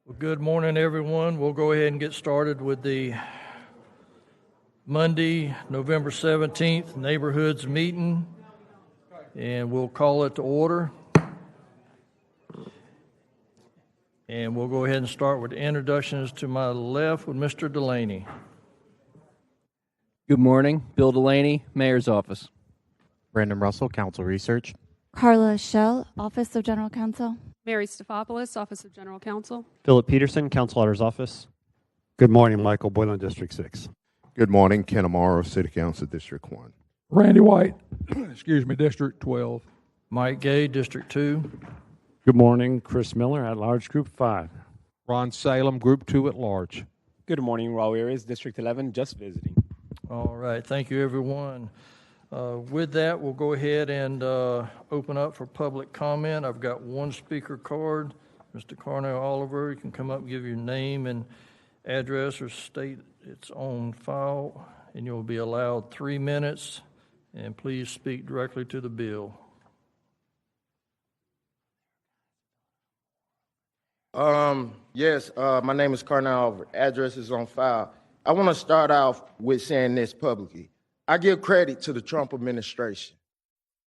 Well, good morning, everyone. We'll go ahead and get started with the Monday, November 17th Neighborhoods Meeting, and we'll call it to order. And we'll go ahead and start with the introductions to my left with Mr. Delaney. Good morning. Bill Delaney, Mayor's Office. Brandon Russell, Council Research. Carla Schell, Office of General Counsel. Mary Stefopoulos, Office of General Counsel. Philip Peterson, Council Auditor's Office. Good morning, Michael Boylan, District 6. Good morning, Ken Amaro, City Council, District 1. Randy White, District 12. Mike Gay, District 2. Good morning, Chris Miller, at large, Group 5. Ron Salem, Group 2 at large. Good morning, Raul Arias, District 11, just visiting. All right, thank you, everyone. With that, we'll go ahead and open up for public comment. I've got one speaker card. Mr. Cornell Oliver, you can come up and give your name and address or state it's on file, and you'll be allowed 3 minutes, and please speak directly to the bill. Yes, my name is Cornell Oliver. Address is on file. I want to start off with saying this publicly. I give credit to the Trump administration.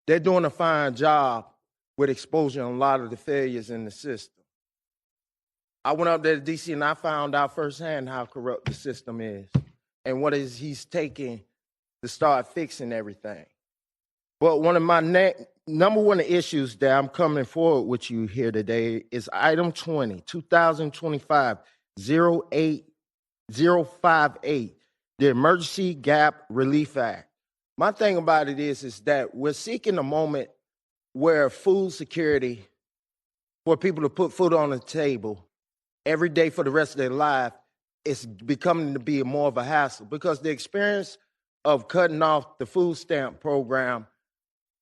They're doing a fine job with exposing a lot of the failures in the system. I went up there to D.C. and I found out firsthand how corrupt the system is and what is he's taking to start fixing everything. But one of my number one issues that I'm coming forward with you here today is item 20, 2025-08058. The Emergency Gap Relief Act. My thing about it is that we're seeking a moment where food security, for people to put food on the table every day for the rest of their life, is becoming to be more of a hassle because the experience of cutting off the food stamp program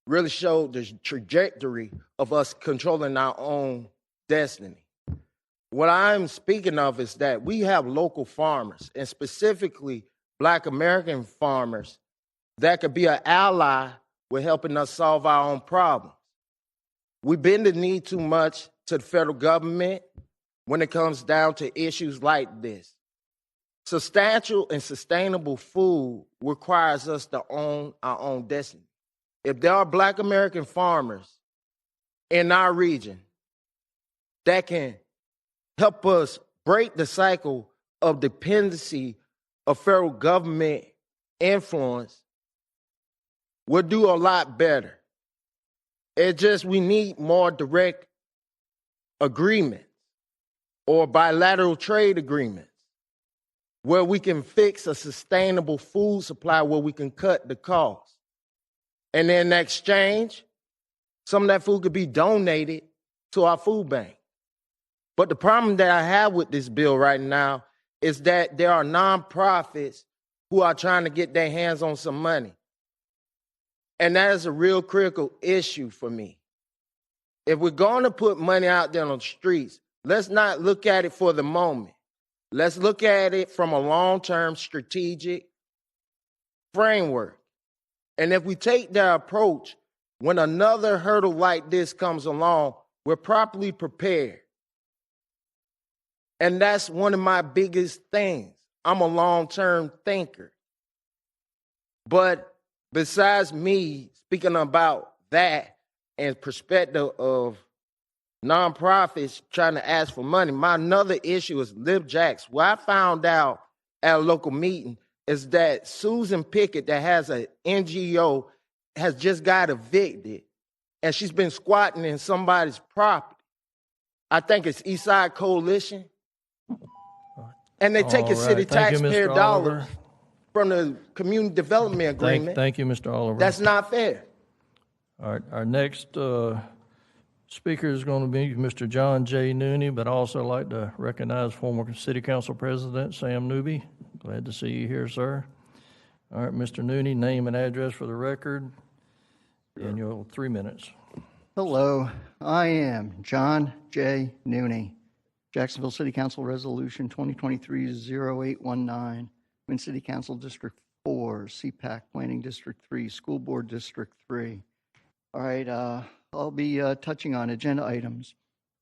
really showed the trajectory of us controlling our own destiny. What I'm speaking of is that we have local farmers, and specifically Black American farmers, that could be an ally with helping us solve our own problems. We bend the knee too much to the federal government when it comes down to issues like this. Substantial and sustainable food requires us to own our own destiny. If there are Black American farmers in our region that can help us break the cycle of dependency of federal government influence, we'll do a lot better. It's just we need more direct agreements or bilateral trade agreements where we can fix a sustainable food supply where we can cut the cost. And in exchange, some of that food could be donated to our food bank. But the problem that I have with this bill right now is that there are nonprofits who are trying to get their hands on some money. And that is a real critical issue for me. If we're going to put money out there on the streets, let's not look at it for the moment. Let's look at it from a long-term strategic framework. And if we take that approach, when another hurdle like this comes along, we're properly prepared. And that's one of my biggest things. I'm a long-term thinker. But besides me speaking about that and perspective of nonprofits trying to ask for money, my another issue is LibJax. What I found out at a local meeting is that Susan Pickett, that has an NGO, has just got evicted, and she's been squatting in somebody's property. I think it's Eastside Coalition. And they take a city taxpayer dollars from the community development agreement. Thank you, Mr. Oliver. That's not fair. All right, our next speaker is going to be Mr. John J. Nooney, but I also like to recognize former City Council President Sam Newby. Glad to see you here, sir. All right, Mr. Nooney, name and address for the record, and you'll 3 minutes. Hello, I am John J. Nooney. Jacksonville City Council Resolution 2023-0819, Twin City Council District 4, CPAC Planning District 3, School Board District 3. All right, I'll be touching on agenda items.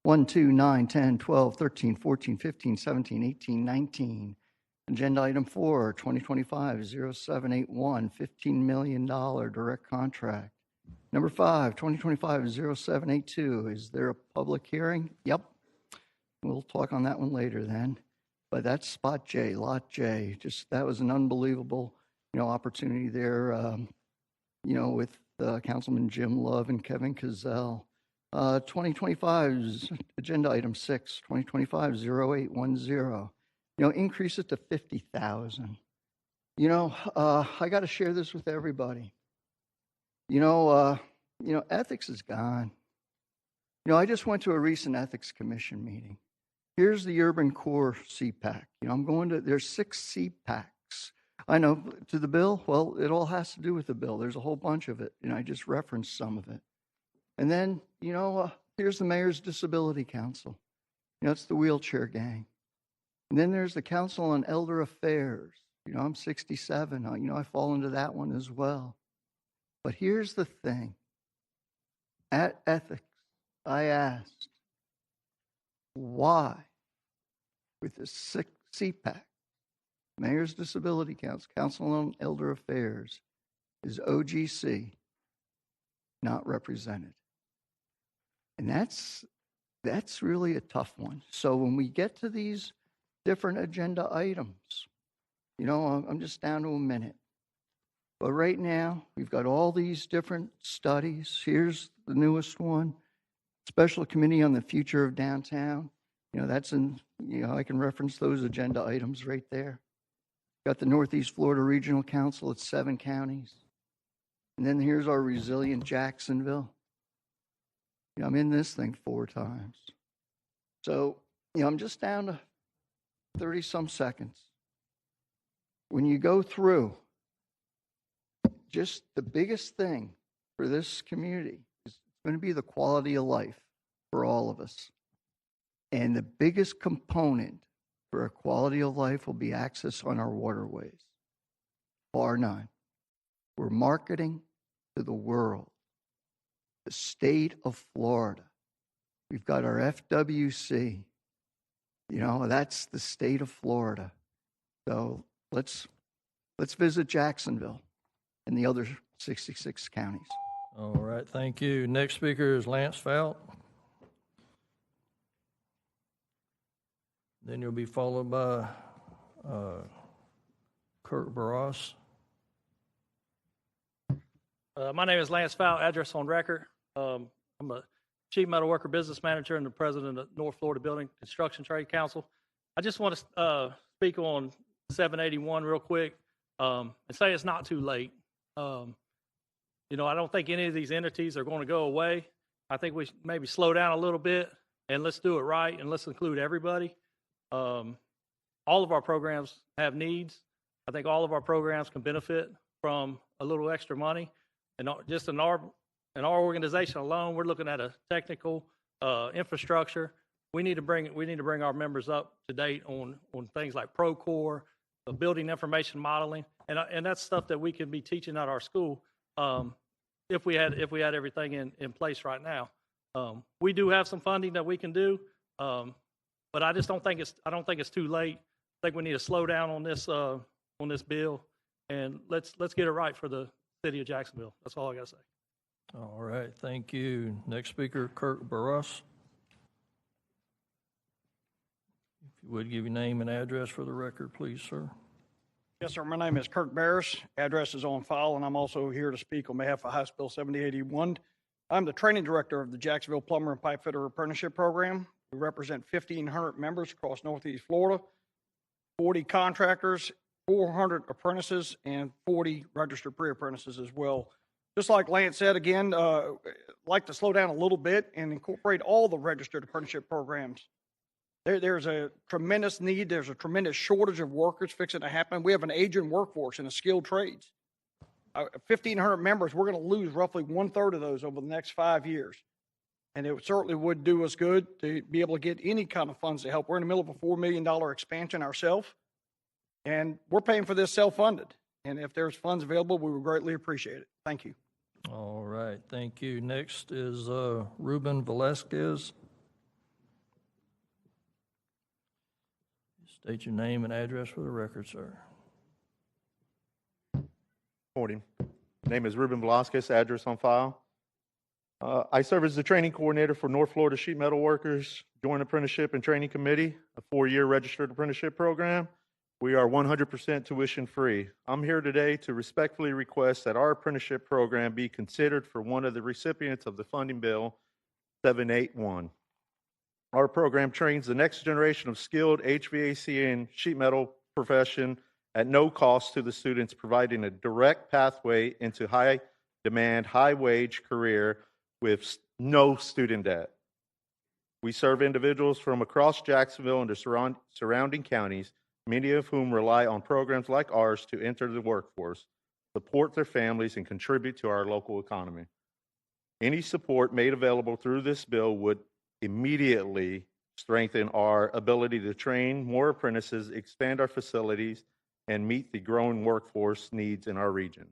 1, 2, 9, 10, 12, 13, 14, 15, 17, 18, 19. Agenda item 4, 2025-0781, $15 million direct contract. Number 5, 2025-0782. Is there a public hearing? Yep. We'll talk on that one later then. But that's Spot J, Lot J. Just that was an unbelievable, opportunity there, with Councilman Jim Love and Kevin Cazell. 2025's agenda item 6, 2025-0810. Increase it to 50,000. I got to share this with everybody. Ethics is gone. I just went to a recent ethics commission meeting. Here's the Urban Core CPAC. There's 6 CPACs. I know, to the bill, well, it all has to do with the bill. There's a whole bunch of it, I just referenced some of it. And then, here's the Mayor's Disability Council. It's the wheelchair gang. And then there's the Council on Elder Affairs. I'm 67. I fall into that one as well. But here's the thing. At ethics, I asked, why, with the CPAC, Mayor's Disability Council, Council on Elder Affairs, is OGC not represented? And that's really a tough one. So when we get to these different agenda items, I'm just down to a minute. But right now, we've got all these different studies. Here's the newest one, Special Committee on the Future of Downtown. That's in, I can reference those agenda items right there. Got the Northeast Florida Regional Council, it's 7 counties. And then here's our resilient Jacksonville. I'm in this thing 4 times. So, I'm just down to 30-some seconds. When you go through, just the biggest thing for this community is going to be the quality of life for all of us. And the biggest component for a quality of life will be access on our waterways. Bar none. We're marketing to the world the state of Florida. We've got our FWC. That's the state of Florida. So let's visit Jacksonville and the other 66 counties. All right, thank you. Next speaker is Lance Fout. Then you'll be followed by Kurt Barras. My name is Lance Fout, address on record. I'm a Chief Metal Worker Business Manager and the President of North Florida Building Construction Trade Council. I just want to speak on 781 real quick and say it's not too late. I don't think any of these entities are going to go away. I think we should maybe slow down a little bit and let's do it right and let's include everybody. All of our programs have needs. I think all of our programs can benefit from a little extra money. And just in our organization alone, we're looking at a technical infrastructure. We need to bring our members up to date on things like Procore, building information modeling, and that's stuff that we can be teaching at our school if we had everything in place right now. We do have some funding that we can do, but I just don't think it's too late. I think we need to slow down on this bill and let's get it right for the city of Jacksonville. That's all I got to say. All right, thank you. Next speaker, Kurt Barras. If you would give your name and address for the record, please, sir. Yes, sir. My name is Kurt Barras. Address is on file, and I'm also here to speak on behalf of House Bill 7081. I'm the training director of the Jacksonville Plumber and Pipe Fitter Apprenticeship Program. We represent 1,500 members across Northeast Florida, 40 contractors, 400 apprentices, and 40 registered pre-apprentices as well. Just like Lance said, again, like to slow down a little bit and incorporate all the registered apprenticeship programs. There's a tremendous need. There's a tremendous shortage of workers fixing to happen. We have an aging workforce in the skilled trades. 1,500 members, we're going to lose roughly 1/3 of those over the next 5 years. And it certainly would do us good to be able to get any kind of funds to help. We're in the middle of a $4 million expansion ourselves, and we're paying for this self-funded. And if there's funds available, we would greatly appreciate it. Thank you. All right, thank you. Next is Ruben Velasquez. State your name and address for the record, sir. Morning. Name is Ruben Velasquez, address on file. I serve as the training coordinator for North Florida Sheet Metal Workers Joint Apprenticeship and Training Committee, a 4-year registered apprenticeship program. We are 100% tuition free. I'm here today to respectfully request that our apprenticeship program be considered for one of the recipients of the funding bill 781. Our program trains the next generation of skilled HVAC and sheet metal profession at no cost to the students, providing a direct pathway into high demand, high wage career with no student debt. We serve individuals from across Jacksonville and the surrounding counties, many of whom rely on programs like ours to enter the workforce, support their families, and contribute to our local economy. Any support made available through this bill would immediately strengthen our ability to train more apprentices, expand our facilities, and meet the growing workforce needs in our region.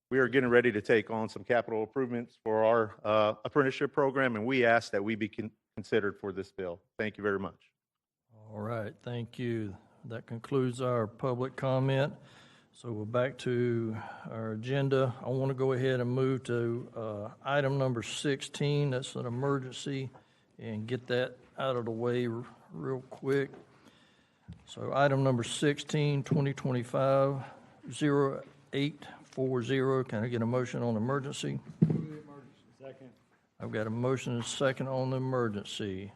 We are getting ready to take on some capital improvements for our apprenticeship program, and we ask that we be considered for this bill. Thank you very much. All right, thank you. That concludes our public comment. So we're back to our agenda. I want to go ahead and move to item number 16. That's an emergency, and get that out of the way real quick. So item number 16, 2025-0840. Can I get a motion on emergency? Second. I've got a motion and a second on the emergency.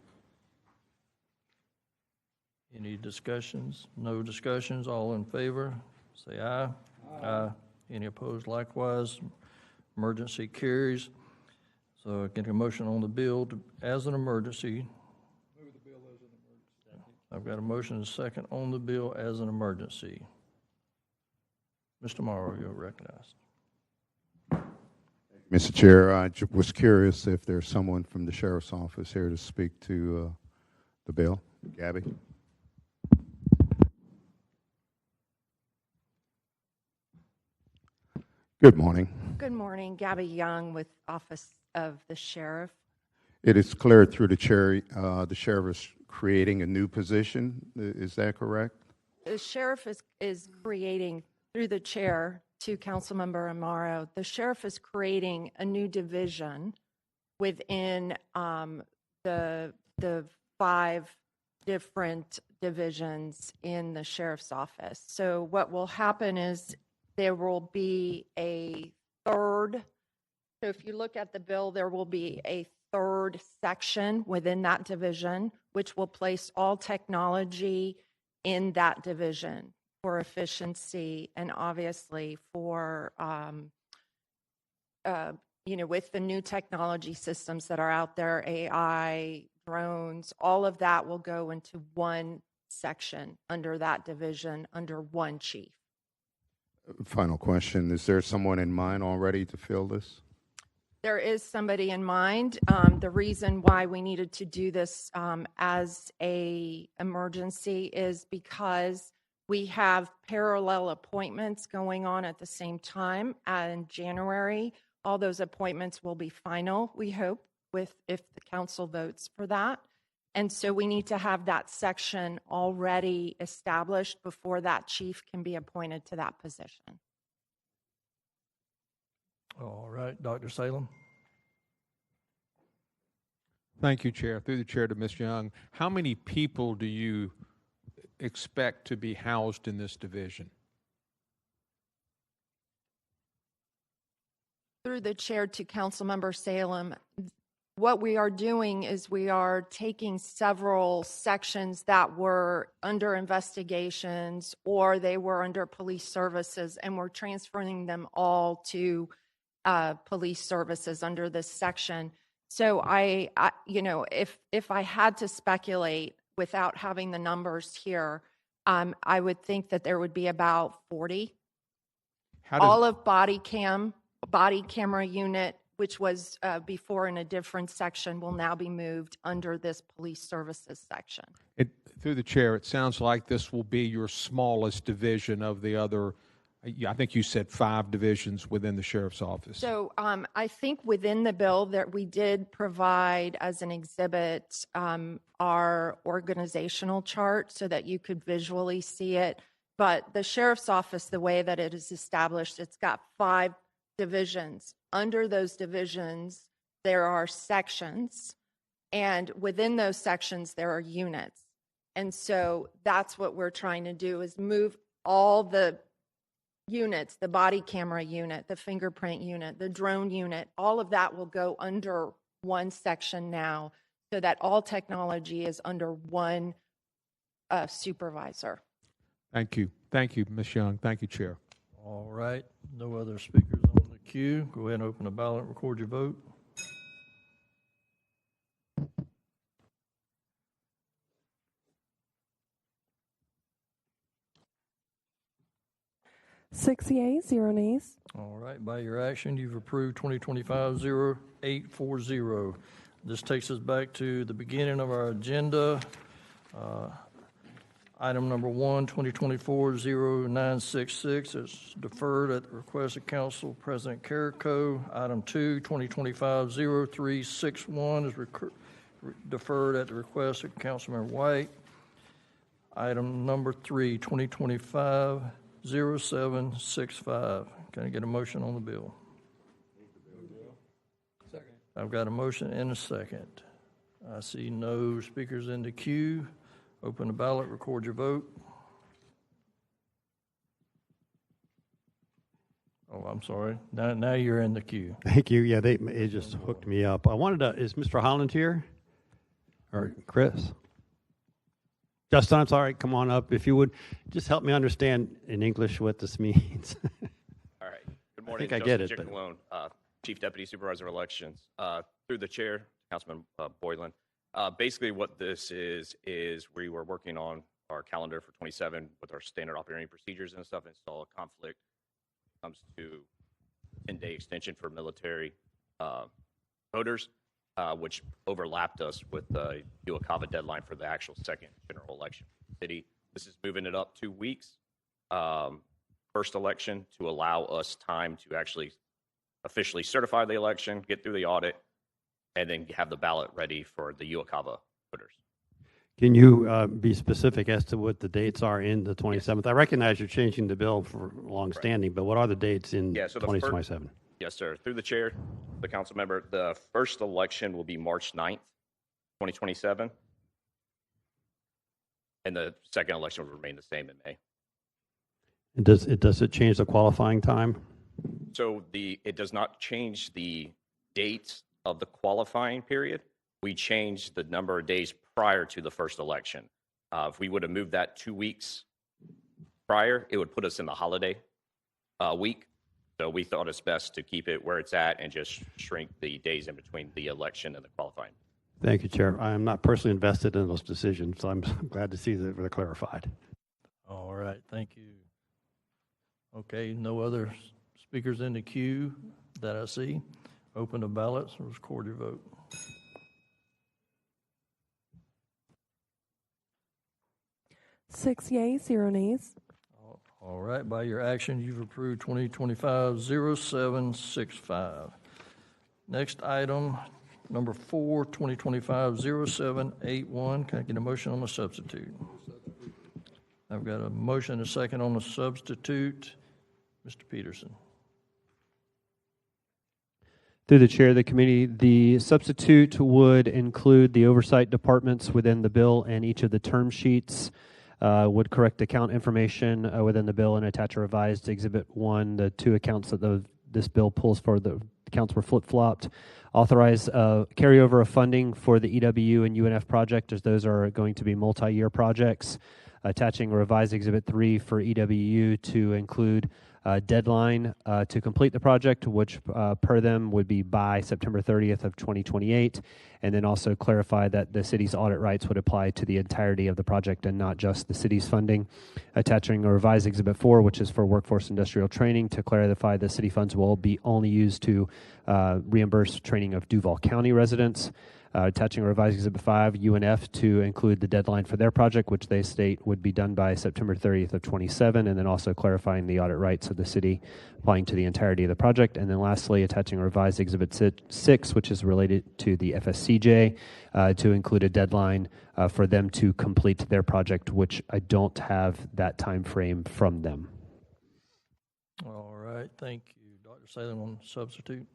Any discussions? No discussions? All in favor? Say aye. Aye. Any opposed likewise? Emergency carries. So get a motion on the bill as an emergency. Move the bill as an emergency. I've got a motion and a second on the bill as an emergency. Mr. Morrow, you're recognized. Mr. Chair, I was curious if there's someone from the Sheriff's Office here to speak to the bill. Gabby? Good morning. Good morning. Gabby Young with Office of the Sheriff. It is clear through the chair, the sheriff is creating a new position. Is that correct? The sheriff is creating, through the chair to Councilmember Amaro, the sheriff is creating a new division within the 5 different divisions in the sheriff's office. So what will happen is there will be a third. So if you look at the bill, there will be a third section within that division, which will place all technology in that division for efficiency and obviously for, with the new technology systems that are out there, AI, drones, all of that will go into one section under that division, under one chief. Final question. Is there someone in mind already to fill this? There is somebody in mind. The reason why we needed to do this as a emergency is because we have parallel appointments going on at the same time in January. All those appointments will be final, we hope, if the council votes for that. And so we need to have that section already established before that chief can be appointed to that position. All right, Dr. Salem. Thank you, Chair. Through the chair to Ms. Young, how many people do you expect to be housed in this division? Through the chair to Councilmember Salem, what we are doing is we are taking several sections that were under investigations or they were under police services, and we're transferring them all to police services under this section. So I if I had to speculate without having the numbers here, I would think that there would be about 40. All of body camera unit, which was before in a different section, will now be moved under this police services section. Through the chair, it sounds like this will be your smallest division of the other I think you said 5 divisions within the sheriff's office. So I think within the bill that we did provide as an exhibit our organizational chart so that you could visually see it. But the sheriff's office, the way that it is established, it's got 5 divisions. Under those divisions, there are sections. And within those sections, there are units. And so that's what we're trying to do is move all the units, the body camera unit, the fingerprint unit, the drone unit, all of that will go under one section now so that all technology is under one supervisor. Thank you. Thank you, Ms. Young. Thank you, Chair. All right, no other speakers on the queue. Go ahead and open the ballot and record your vote. Six yeas, 0 nays. All right, by your action, you've approved 2025-0840. This takes us back to the beginning of our agenda. Item number 1, 2024-0966 is deferred at the request of Council President Carrico. Item 2, 2025-0361 is deferred at the request of Councilmember White. Item number 3, 2025-0765. Can I get a motion on the bill? Second. I've got a motion and a second. I see no speakers in the queue. Open the ballot, record your vote. Oh, I'm sorry. Now you're in the queue. Thank you. Yeah, it just hooked me up. I wanted to, is Mr. Holland here? Or Chris? Justin, I'm sorry, come on up. If you would, just help me understand in English what this means. All right. Good morning. I get it. Justin Malone, Chief Deputy Supervisor of Elections. Through the chair, Councilman Boylan. Basically what this is we were working on our calendar for 27 with our standard operating procedures and stuff, and saw a conflict when it comes to 10-day extension for military voters, which overlapped us with the UACAVA deadline for the actual second general election in the city. This is moving it up 2 weeks. First election to allow us time to actually officially certify the election, get through the audit, and then have the ballot ready for the UACAVA voters. Can you be specific as to what the dates are in the 27th? Yes. I recognize you're changing the bill for long-standing, but what are the dates in 2027? Yes, sir. Through the chair, the council member, the first election will be March 9th, 2027. And the second election will remain the same in May. And does it change the qualifying time? So it does not change the dates of the qualifying period. We changed the number of days prior to the first election. If we would have moved that 2 weeks prior, it would put us in the holiday week. So we thought it's best to keep it where it's at and just shrink the days in between the election and the qualifying. Thank you, Chair. I am not personally invested in those decisions, so I'm glad to see that they're clarified. All right, thank you. Okay, no other speakers in the queue that I see. Open the ballots, record your vote. Six yeas, 0 nays. All right, by your action, you've approved 2025-0765. Next item, number 4, 2025-0781. Can I get a motion on the substitute? I've got a motion and a second on the substitute. Mr. Peterson. Through the chair of the committee, the substitute would include the oversight departments within the bill, and each of the term sheets would correct account information within the bill and attach a revised Exhibit 1. The 2 accounts that this bill pulls for, the accounts were flip-flopped. Authorize carryover of funding for the EWU and UNF project, as those are going to be multi-year projects. Attaching a revised Exhibit 3 for EWU to include deadline to complete the project, which per them would be by September 30th of 2028, and then also clarify that the city's audit rights would apply to the entirety of the project and not just the city's funding. Attaching a revised Exhibit 4, which is for workforce industrial training, to clarify the city funds will be only used to reimburse training of Duval County residents. Attaching revised Exhibit 5, UNF, to include the deadline for their project, which they state would be done by September 30th of 27, and then also clarifying the audit rights of the city applying to the entirety of the project. And then lastly, attaching revised Exhibit 6, which is related to the FSCJ, to include a deadline for them to complete their project, which I don't have that time frame from them. All right, thank you. Dr. Salem on substitute.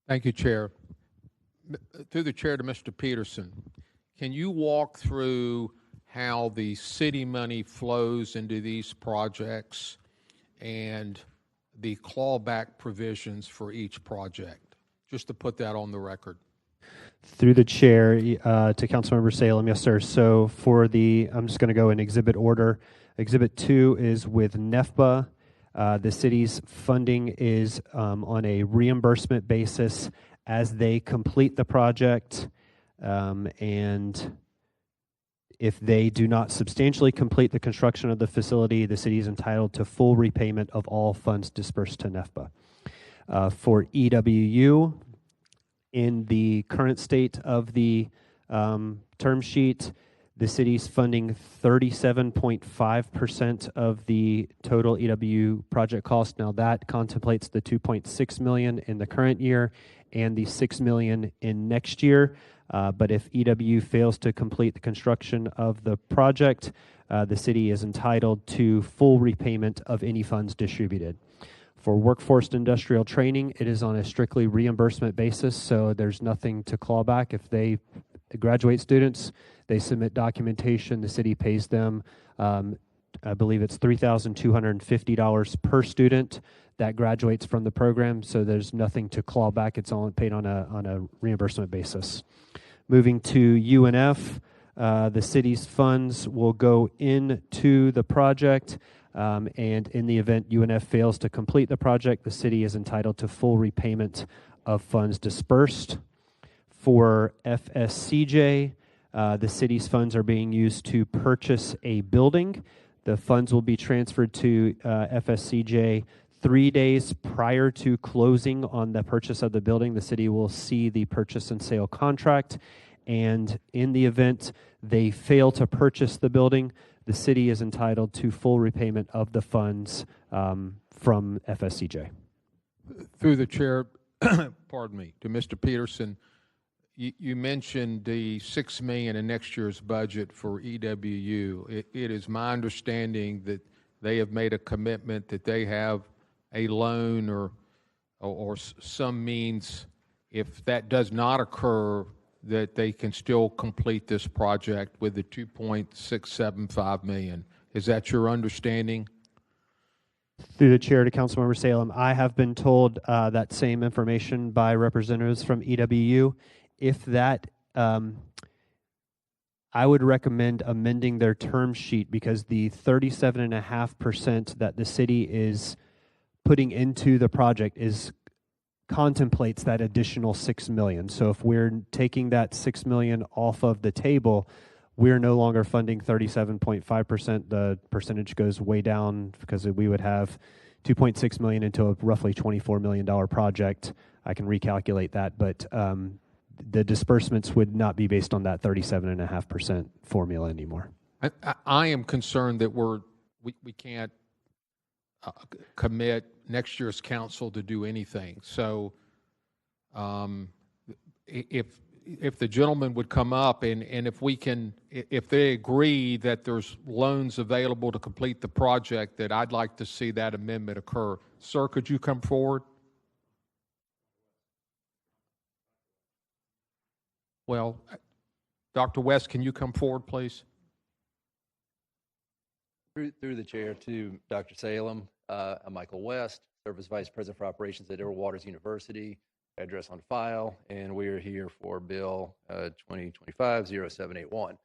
Thank you, Chair. Through the chair to Mr. Peterson, can you walk through how the city money flows into these projects and the clawback provisions for each project? Just to put that on the record. Through the chair to Councilmember Salem, yes, sir. So for I'm just going to go in exhibit order. Exhibit 2 is with NEFBA. The city's funding is on a reimbursement basis as they complete the project, and if they do not substantially complete the construction of the facility, the city is entitled to full repayment of all funds dispersed to NEFBA. For EWU, in the current state of the term sheet, the city's funding 37.5% of the total EW project cost. Now that contemplates the $2.6 million in the current year and the $6 million in next year. But if EW fails to complete the construction of the project, the city is entitled to full repayment of any funds distributed. For workforce industrial training, it is on a strictly reimbursement basis, so there's nothing to claw back. If they graduate students, they submit documentation, the city pays them, I believe it's $3,250 per student that graduates from the program, so there's nothing to claw back. It's all paid on a reimbursement basis. Moving to UNF, the city's funds will go into the project, and in the event UNF fails to complete the project, the city is entitled to full repayment of funds dispersed. For FSCJ, the city's funds are being used to purchase a building. The funds will be transferred to FSCJ 3 days prior to closing on the purchase of the building. The city will see the purchase and sale contract, and in the event they fail to purchase the building, the city is entitled to full repayment of the funds from FSCJ. Through the chair, pardon me, to Mr. Peterson, you mentioned the $6 million in next year's budget for EWU. It is my understanding that they have made a commitment that they have a loan or some means, if that does not occur, that they can still complete this project with the $2.675 million. Is that your understanding? Through the chair to Councilmember Salem, I have been told that same information by representatives from EWU. If that, I would recommend amending their term sheet, because the 37.5% that the city is putting into the project contemplates that additional $6 million. So if we're taking that $6 million off of the table, we're no longer funding 37.5%. The percentage goes way down because we would have $2.6 million into a roughly $24 million project. I can recalculate that, but the disbursements would not be based on that 37.5% formula anymore. I am concerned that we can't commit next year's council to do anything. So if the gentleman would come up and if they agree that there's loans available to complete the project, that I'd like to see that amendment occur. Sir, could you come forward? Well, Dr. West, can you come forward, please? Through the chair to Dr. Salem, I'm Michael West, Service Vice President for Operations at Edward Waters University, address on file, and we are here for Bill 2025-0781.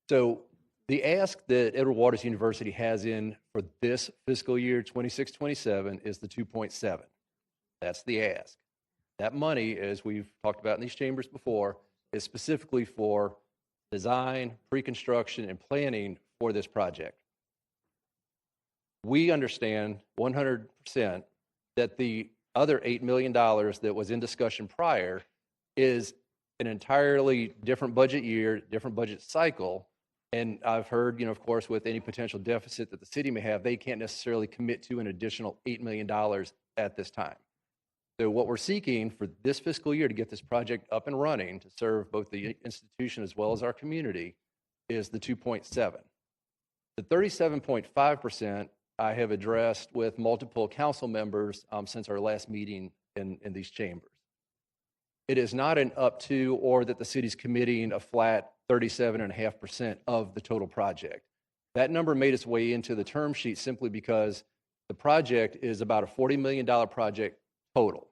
So the ask that Edward Waters University has in for this fiscal year 26-27 is the 2.7. That's the ask. That money, as we've talked about in these chambers before, is specifically for design, pre-construction, and planning for this project. We understand 100% that the other $8 million that was in discussion prior is an entirely different budget year, different budget cycle. And I've heard, of course, with any potential deficit that the city may have, they can't necessarily commit to an additional $8 million at this time. So what we're seeking for this fiscal year to get this project up and running to serve both the institution as well as our community is the 2.7. The 37.5% I have addressed with multiple council members since our last meeting in these chambers. It is not an up to or that the city's committing a flat 37.5% of the total project. That number made its way into the term sheet simply because the project is about a $40 million project total.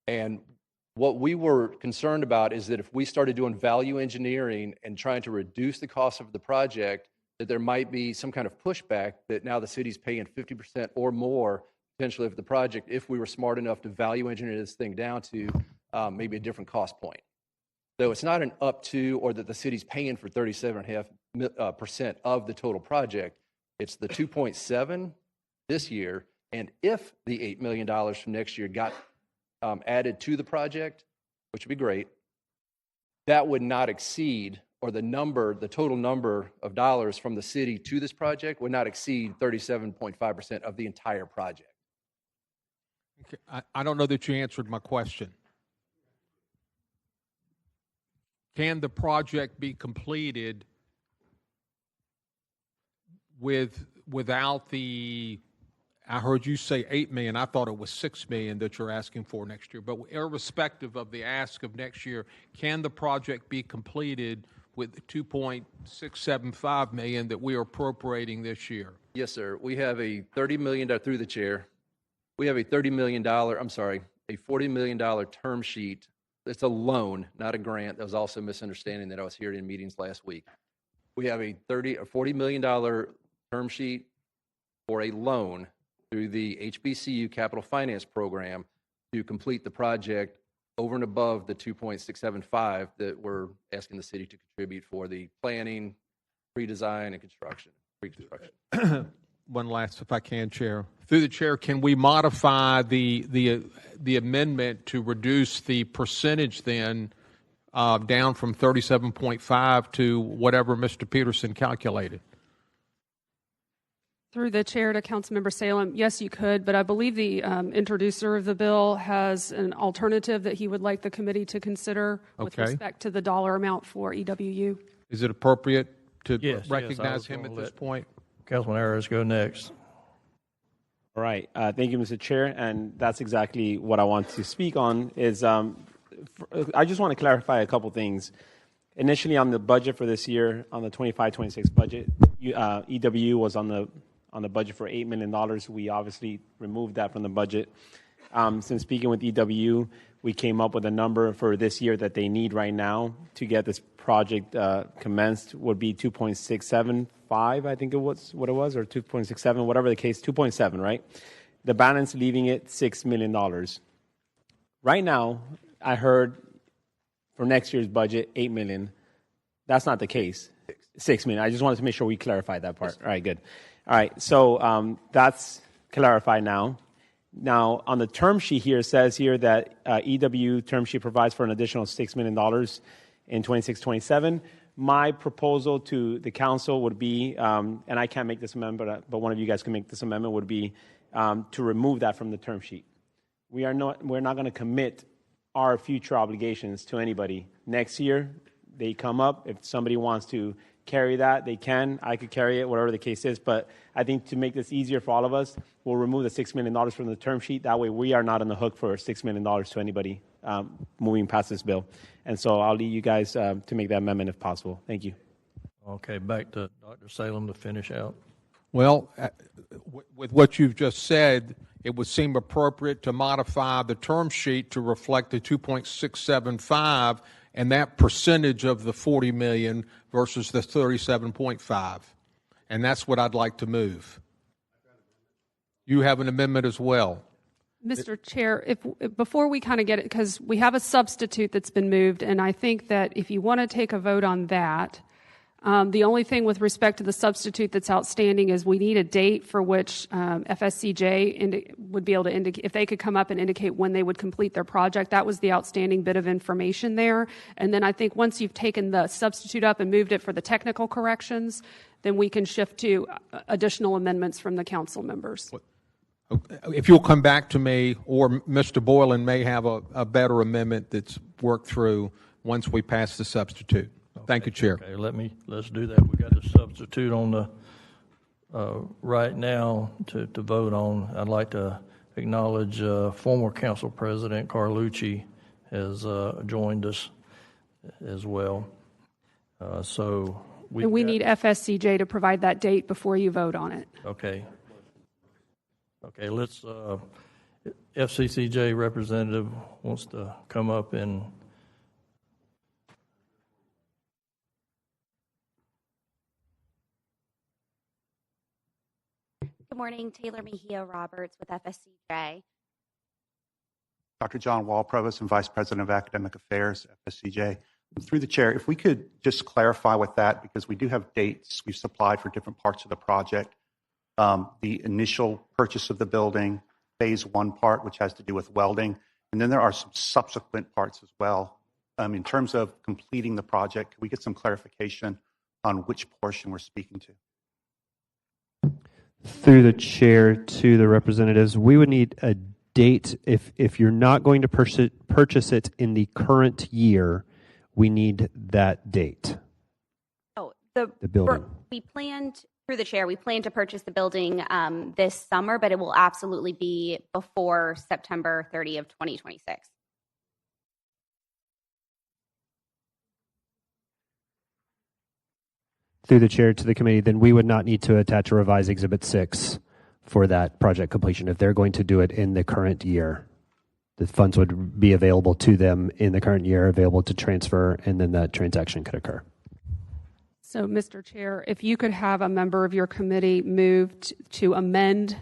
And what we were concerned about is that if we started doing value engineering and trying to reduce the cost of the project, that there might be some kind of pushback that now the city's paying 50% or more potentially of the project if we were smart enough to value engineer this thing down to maybe a different cost point. So it's not an up to or that the city's paying for 37.5% of the total project. It's the 2.7 this year. And if the $8 million from next year got added to the project, which would be great, that would not exceed, or the total number of dollars from the city to this project would not exceed 37.5% of the entire project. Okay. I don't know that you answered my question. Can the project be completed without the, I heard you say $8 million. I thought it was $6 million that you're asking for next year. But irrespective of the ask of next year, can the project be completed with the $2.675 million that we are appropriating this year? Yes, sir. We have a $30 million, through the chair, we have a $30 million, a $40 million term sheet. It's a loan, not a grant. That was also a misunderstanding that I was hearing in meetings last week. We have a $40 million term sheet for a loan through the HBCU Capital Finance Program to complete the project over and above the 2.675 that we're asking the city to contribute for the planning, pre-design, and construction. Pre-construction. One last, if I can, Chair. Through the chair, can we modify the amendment to reduce the percentage then down from 37.5 to whatever Mr. Peterson calculated? Through the chair to Councilmember Salem, yes, you could, but I believe the introducer of the bill has an alternative that he would like the committee to consider with respect to the dollar amount for EWU. Is it appropriate to recognize recognize him at this point? Councilman Ayers, go next. All right. Thank you, Mr. Chair. And that's exactly what I want to speak on is I just want to clarify a couple things. Initially on the budget for this year, on the 25-26 budget, EWU was on the budget for $8 million. We obviously removed that from the budget. Since speaking with EWU, we came up with a number for this year that they need right now to get this project commenced would be 2.675, I think it was what it was, or 2.67, whatever the case, 2.7, right? The balance leaving it $6 million. Right now, I heard for next year's budget, $8 million. That's not the case. $6 million. I just wanted to make sure we clarified that part. All right, good. All right, so that's clarified now. Now, on the term sheet here, it says here that EW term sheet provides for an additional $6 million in 26-27. My proposal to the council would be, and I can't make this amendment, but one of you guys can make this amendment, would be to remove that from the term sheet. We're not going to commit our future obligations to anybody. Next year, they come up. If somebody wants to carry that, they can. I could carry it, whatever the case is. But I think to make this easier for all of us, we'll remove the $6 million from the term sheet. That way we are not on the hook for $6 million to anybody moving past this bill. And so I'll leave you guys to make that amendment if possible. Thank you. Okay, back to Dr. Salem to finish out. Well, with what you've just said, it would seem appropriate to modify the term sheet to reflect the 2.675 and that percentage of the 40 million versus the 37.5. And that's what I'd like to move. You have an amendment as well. Mr. Chair, before we kind of get it, because we have a substitute that's been moved, and I think that if you want to take a vote on that, The only thing with respect to the substitute that's outstanding is we need a date for which FSCJ would be able to indicate, if they could come up and indicate when they would complete their project. That was the outstanding bit of information there. And then I think once you've taken the substitute up and moved it for the technical corrections, then we can shift to additional amendments from the council members. If you'll come back to me, or Mr. Boylan may have a better amendment that's worked through once we pass the substitute. Thank you, Chair. Okay, let's do that. We got a substitute on the right now to vote on. I'd like to acknowledge former council president Carlucci has joined us as well. So we need FSCJ to provide that date before you vote on it. Okay. Okay, let's, FCCJ representative wants to come up and. Good morning, Taylor Mejia Roberts with FSCJ. Dr. John Wall, Provost and Vice President of Academic Affairs, FSCJ. Through the chair, if we could just clarify with that, because we do have dates we've supplied for different parts of the project. The initial purchase of the building, phase one part, which has to do with welding, and then there are some subsequent parts as well. In terms of completing the project, can we get some clarification on which portion we're speaking to? Through the chair to the representatives, we would need a date. If you're not going to purchase it in the current year, we need that date. Oh, the building. We planned, through the chair, we plan to purchase the building this summer, but it will absolutely be before September 30 of 2026. Through the chair to the committee, then we would not need to attach a revised Exhibit 6 for that project completion. If they're going to do it in the current year, the funds would be available to them in the current year, available to transfer, and then that transaction could occur. So, Mr. Chair, if you could have a member of your committee moved to amend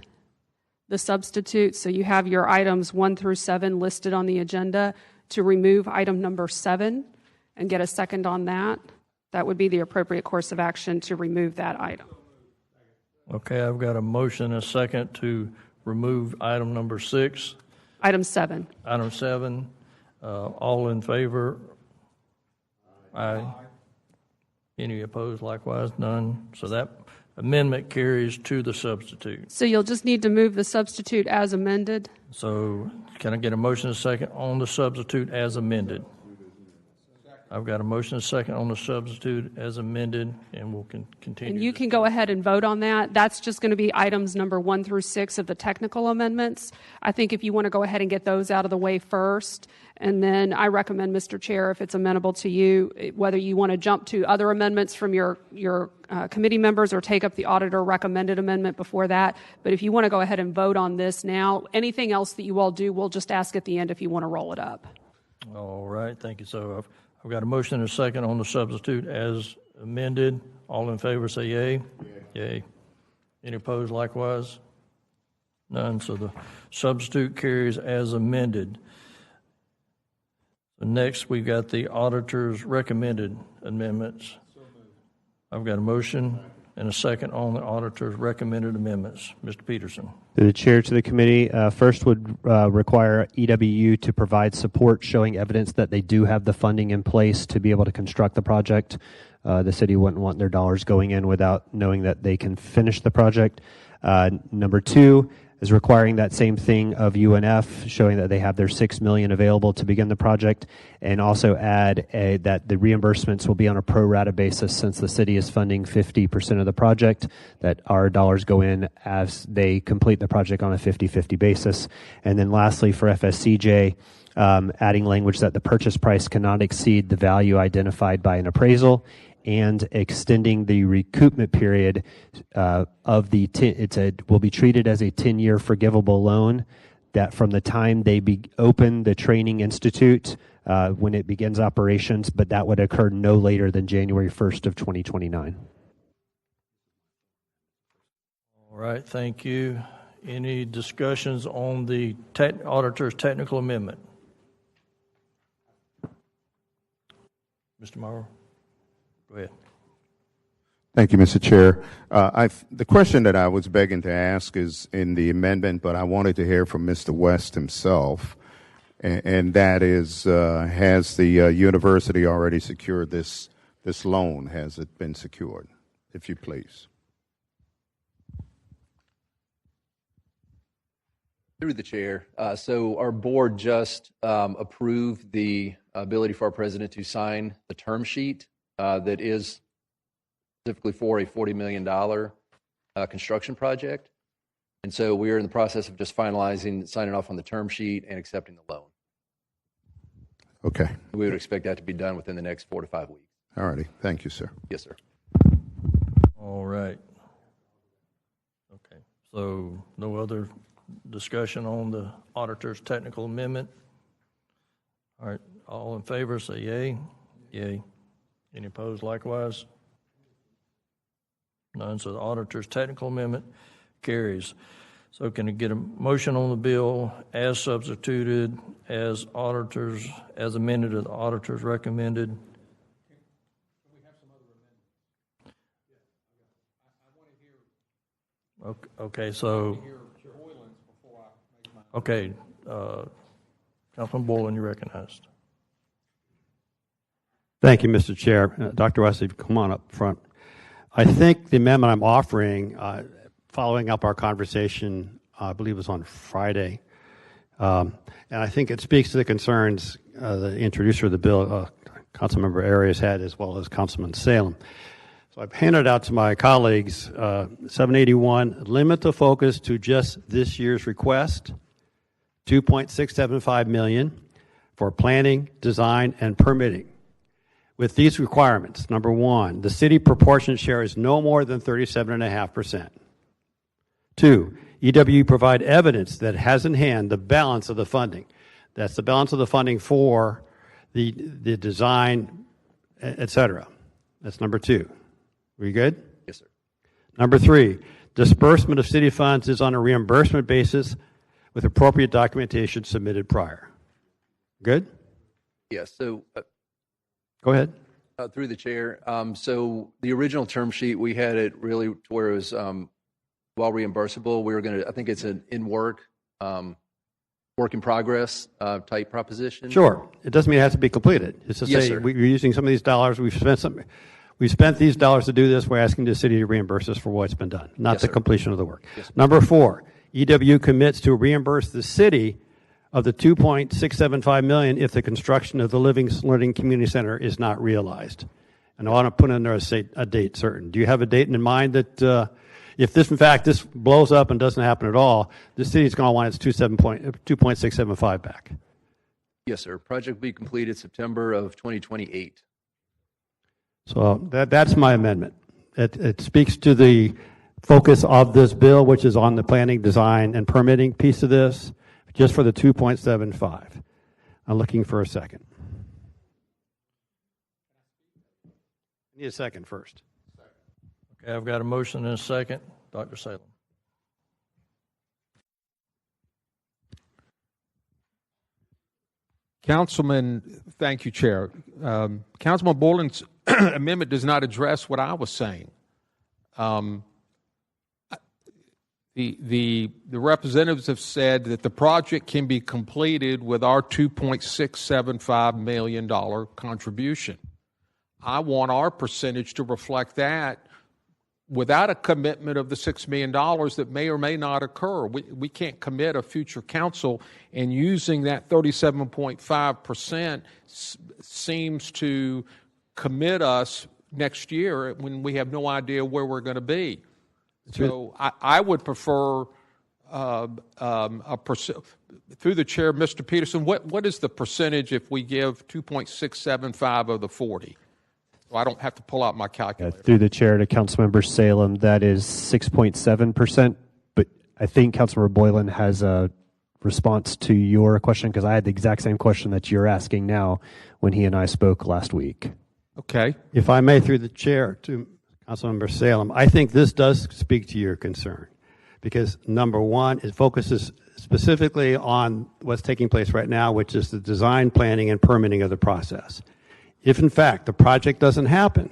the substitute, so you have your items 1 through 7 listed on the agenda, to remove item number 7 and get a second on that. That would be the appropriate course of action to remove that item. Okay, I've got a motion and a second to remove item number 6. Item 7. Item 7. All in favor? Aye. Any opposed? Likewise, none. So that amendment carries to the substitute. So you'll just need to move the substitute as amended. So can I get a motion and a second on the substitute as amended? I've got a motion and a second on the substitute as amended, and we'll continue. And you can go ahead and vote on that. That's just going to be items number 1 through 6 of the technical amendments. I think if you want to go ahead and get those out of the way first, and then I recommend, Mr. Chair, if it's amenable to you, whether you want to jump to other amendments from your committee members or take up the auditor recommended amendment before that. But if you want to go ahead and vote on this now, anything else that you all do, we'll just ask at the end if you want to roll it up. All right, thank you. So I've got a motion and a second on the substitute as amended. All in favor say yay. Yay. Any opposed likewise? None. So the substitute carries as amended. So next we've got the auditor's recommended amendments. I've got a motion and a second on the auditor's recommended amendments. Mr. Peterson. The chair to the committee, first would require EWU to provide support showing evidence that they do have the funding in place to be able to construct the project. The city wouldn't want their dollars going in without knowing that they can finish the project. Number 2 is requiring that same thing of UNF, showing that they have their $6 million available to begin the project, and also add that the reimbursements will be on a pro rata basis since the city is funding 50% of the project, that our dollars go in as they complete the project on a 50-50 basis. And then lastly, for FSCJ, adding language that the purchase price cannot exceed the value identified by an appraisal, and extending the recoupment period of the will be treated as a 10-year forgivable loan, that from the time they open the training institute when it begins operations, but that would occur no later than January 1st of 2029. All right, thank you. Any discussions on the auditor's technical amendment? Mr. Morrow, go ahead. Thank you, Mr. Chair. The question that I was begging to ask is in the amendment, but I wanted to hear from Mr. West himself, and that is, has the university already secured this loan? Has it been secured, if you please? Through the chair. So our board just approved the ability for our president to sign the term sheet that is specifically for a $40 million construction project. And so we are in the process of just finalizing, signing off on the term sheet and accepting the loan. Okay. We would expect that to be done within the next 4 to 5 weeks. All righty. Thank you, sir. Yes, sir. All right. Okay. So no other discussion on the auditor's technical amendment? All right. All in favor, say yay. Yay. Any opposed likewise? None. So the auditor's technical amendment carries. So can I get a motion on the bill as substituted, as auditors, as amended, as the auditors recommended? Okay, so, okay, Councilman Boylan, you recognized. Thank you, Mr. Chair. Dr. Wesley, come on up front. I think the amendment I'm offering, following up our conversation, I believe it was on Friday, and I think it speaks to the concerns the introducer of the bill, Councilmember Arias, had, as well as Councilman Salem. So I've handed out to my colleagues 781, limit the focus to just this year's request, $2.675 million for planning, design, and permitting. With these requirements, number one, the city proportionate share is no more than 37.5%. 2, EWU provide evidence that has in hand the balance of the funding. That's the balance of the funding for the design, et cetera. That's number 2. We good? Yes, sir. Number 3, disbursement of city funds is on a reimbursement basis with appropriate documentation submitted prior. Good? Yes, so go ahead. Through the chair. So the original term sheet, we had it really to where it was well reimbursable. We were going to, I think it's an work in progress type proposition. Sure. It doesn't mean it has to be completed. It's to Yes, say sir. we're using some of these dollars. We spent these dollars to do this. We're asking the city to reimburse us for what's been done, not Yes, the sir. completion of the work. Yes, sir. Number 4, EWU commits to reimburse the city of the $2.675 million if the construction of the Living Learning Community Center is not realized. And I want to put in there a date certain. Do you have a date in mind that if this, in fact, this blows up and doesn't happen at all, the city's going to want its 2.675 back? Yes, sir. Project will be completed September of 2028. So that's my amendment. It speaks to the focus of this bill, which is on the planning, design, and permitting piece of this, just for the 2.75. I'm looking for a second. I need a second first. Okay, I've got a motion and a second. Dr. Salem. Councilman, thank you, Chair. Councilman Boylan's amendment does not address what I was saying. The representatives have said that the project can be completed with our $2.675 million contribution. I want our percentage to reflect that without a commitment of the $6 million that may or may not occur. We can't commit a future council, and using that 37.5% seems to commit us next year when we have no idea where we're going to be. So I would prefer through the chair, Mr. Peterson, what is the percentage if we give 2.675 of the 40? So I don't have to pull out my calculator. Through the chair to Councilmember Salem, that is 6.7%. But I think Councilmember Boylan has a response to your question, because I had the exact same question that you're asking now when he and I spoke last week. Okay. If I may, through the chair to Councilmember Salem, I think this does speak to your concern, because number one, it focuses specifically on what's taking place right now, which is the design, planning, and permitting of the process. If in fact the project doesn't happen,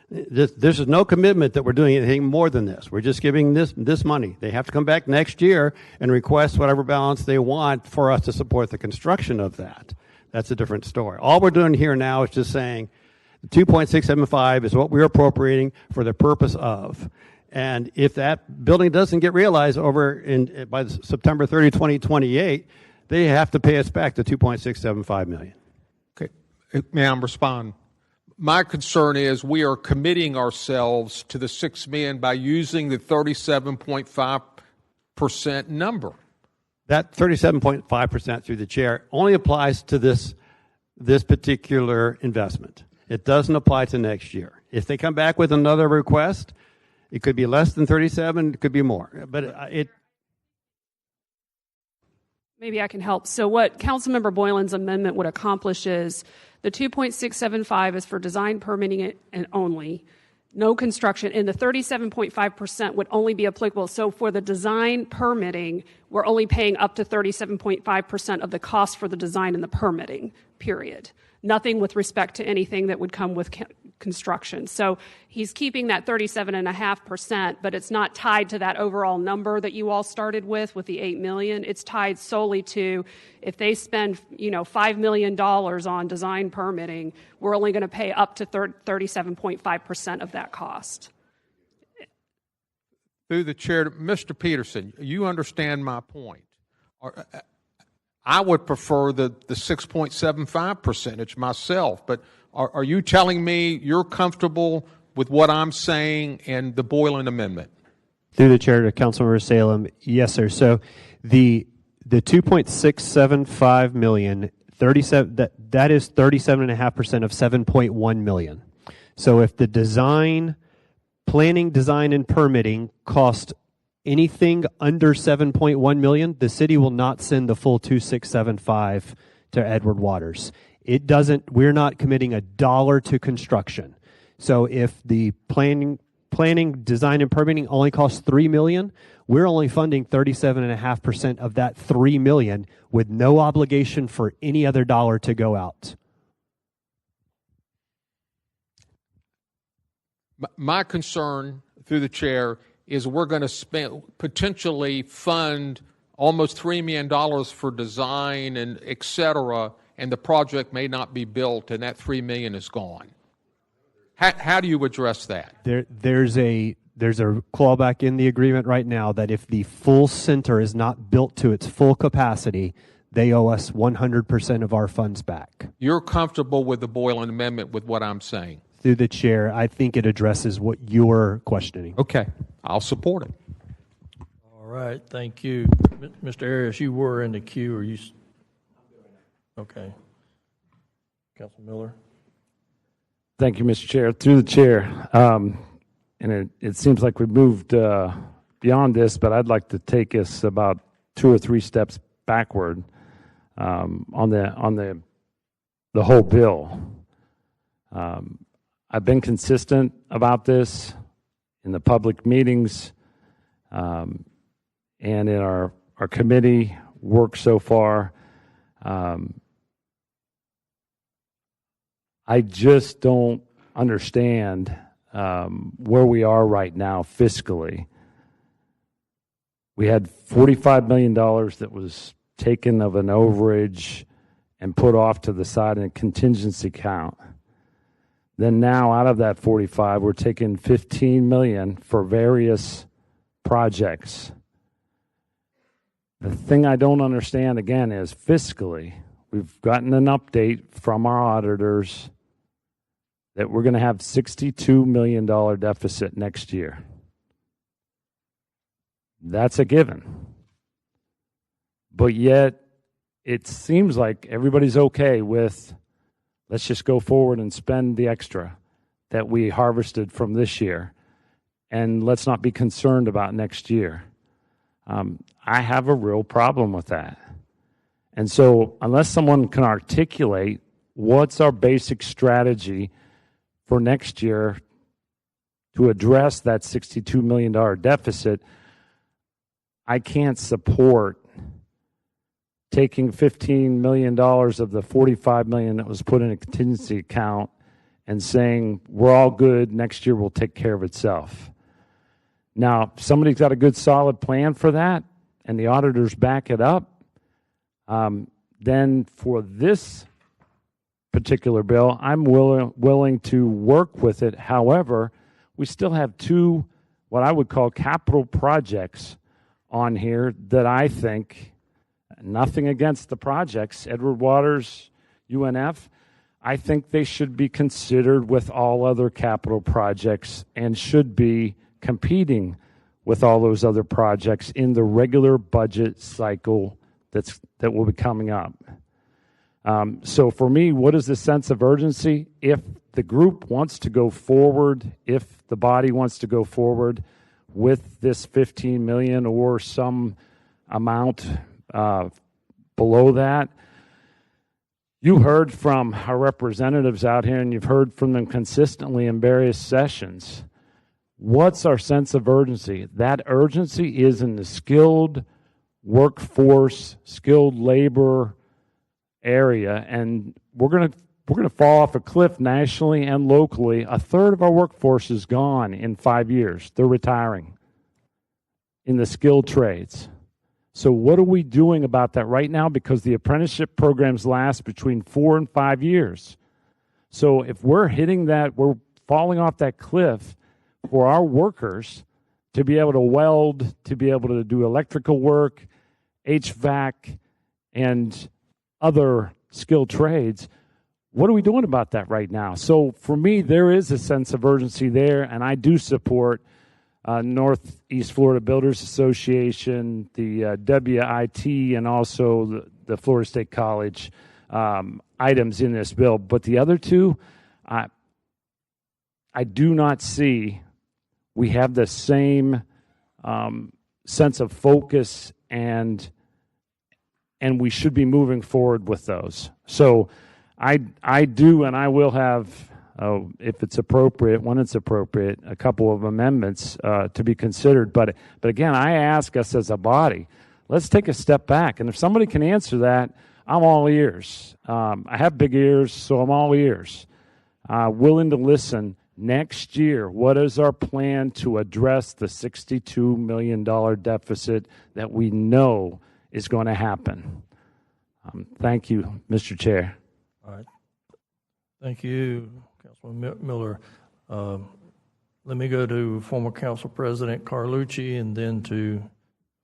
This is no commitment that we're doing anything more than this. We're just giving this money. They have to come back next year and request whatever balance they want for us to support the construction of that. That's a different story. All we're doing here now is just saying the 2.675 is what we're appropriating for the purpose of. And if that building doesn't get realized by September 30, 2028, they have to pay us back the 2.675 million. Okay, may I respond? My concern is we are committing ourselves to the $6 million by using the 37.5% number. That 37.5% through the chair only applies to this particular investment. It doesn't apply to next year. If they come back with another request, it could be less than 37, it could be more. But Maybe I can help. So what Councilmember Boylan's amendment would accomplish is the 2.675 is for design permitting and only, no construction, and the 37.5% would only be applicable. So for the design permitting, we're only paying up to 37.5% of the cost for the design and the permitting, period. Nothing with respect to anything that would come with construction. So he's keeping that 37.5%, but it's not tied to that overall number that you all started with the $8 million. It's tied solely to if they spend, $5 million on design permitting, we're only going to pay up to 37.5% of that cost. Through the chair, Mr. Peterson, you understand my point. I would prefer the 6.75% myself, but are you telling me you're comfortable with what I'm saying and the Boylan amendment? Through the chair to Councilmember Salem, yes, sir. So the 2.675 million, 37 that is 37.5% of 7.1 million. So if the planning, design, and permitting cost anything under 7.1 million, the city will not send the full 2.675 to Edward Waters. We're not committing a dollar to construction. So if the planning, design, and permitting only costs $3 million, we're only funding 37.5% of that $3 million with no obligation for any other dollar to go out. My concern, through the chair, is we're going to potentially fund almost $3 million for design and et cetera, and the project may not be built, and that $3 million is gone. How do you address that? There's a clawback in the agreement right now that if the full center is not built to its full capacity, they owe us 100% of our funds back. You're comfortable with the Boylan amendment with what I'm saying? Through the chair, I think it addresses what you're questioning. Okay, I'll support it. All right, thank you. Mr. Arias, you were in the queue. Are you? Okay. Council Miller. Thank you, Mr. Chair. Through the chair, and it seems like we've moved beyond this, but I'd like to take us about 2 or 3 steps backward on the whole bill. I've been consistent about this in the public meetings and in our committee work so far. I just don't understand where we are right now fiscally. We had $45 million that was taken of an overage and put off to the side in a contingency account. Then now out of that 45, we're taking 15 million for various projects. The thing I don't understand again is fiscally, we've gotten an update from our auditors that we're going to have $62 million deficit next year. That's a given. But yet, it seems like everybody's okay with, let's just go forward and spend the extra that we harvested from this year, and let's not be concerned about next year. I have a real problem with that. And so unless someone can articulate what's our basic strategy for next year to address that $62 million deficit, I can't support taking $15 million of the $45 million that was put in a contingency account and saying, we're all good, next year will take care of itself. Now, if somebody's got a good solid plan for that, and the auditors back it up, then for this particular bill, I'm willing to work with it. However, we still have two, what I would call capital projects on here that I think, nothing against the projects, Edward Waters, UNF, I think they should be considered with all other capital projects and should be competing with all those other projects in the regular budget cycle that will be coming up. So for me, what is the sense of urgency? If the group wants to go forward, if the body wants to go forward with this 15 million or some amount below that, you heard from our representatives out here, and you've heard from them consistently in various sessions. What's our sense of urgency? That urgency is in the skilled workforce, skilled labor area, and we're going to fall off a cliff nationally and locally. A third of our workforce is gone in 5 years. They're retiring in the skilled trades. So what are we doing about that right now? Because the apprenticeship programs last between 4 and 5 years. So if we're hitting that, we're falling off that cliff for our workers to be able to weld, to be able to do electrical work, HVAC, and other skilled trades. What are we doing about that right now? So for me, there is a sense of urgency there, and I do support Northeast Florida Builders Association, the WIT, and also the Florida State College items in this bill. But the other two, I do not see we have the same sense of focus, and we should be moving forward with those. So I do, and I will have, if it's appropriate, when it's appropriate, a couple of amendments to be considered. But again, I ask us as a body, let's take a step back. And if somebody can answer that, I'm all ears. I have big ears, so I'm all ears. Willing to listen. Next year, what is our plan to address the $62 million deficit that we know is going to happen? Thank you, Mr. Chair. All right. Thank you, Councilman Miller. Let me go to former Council President Carlucci and then to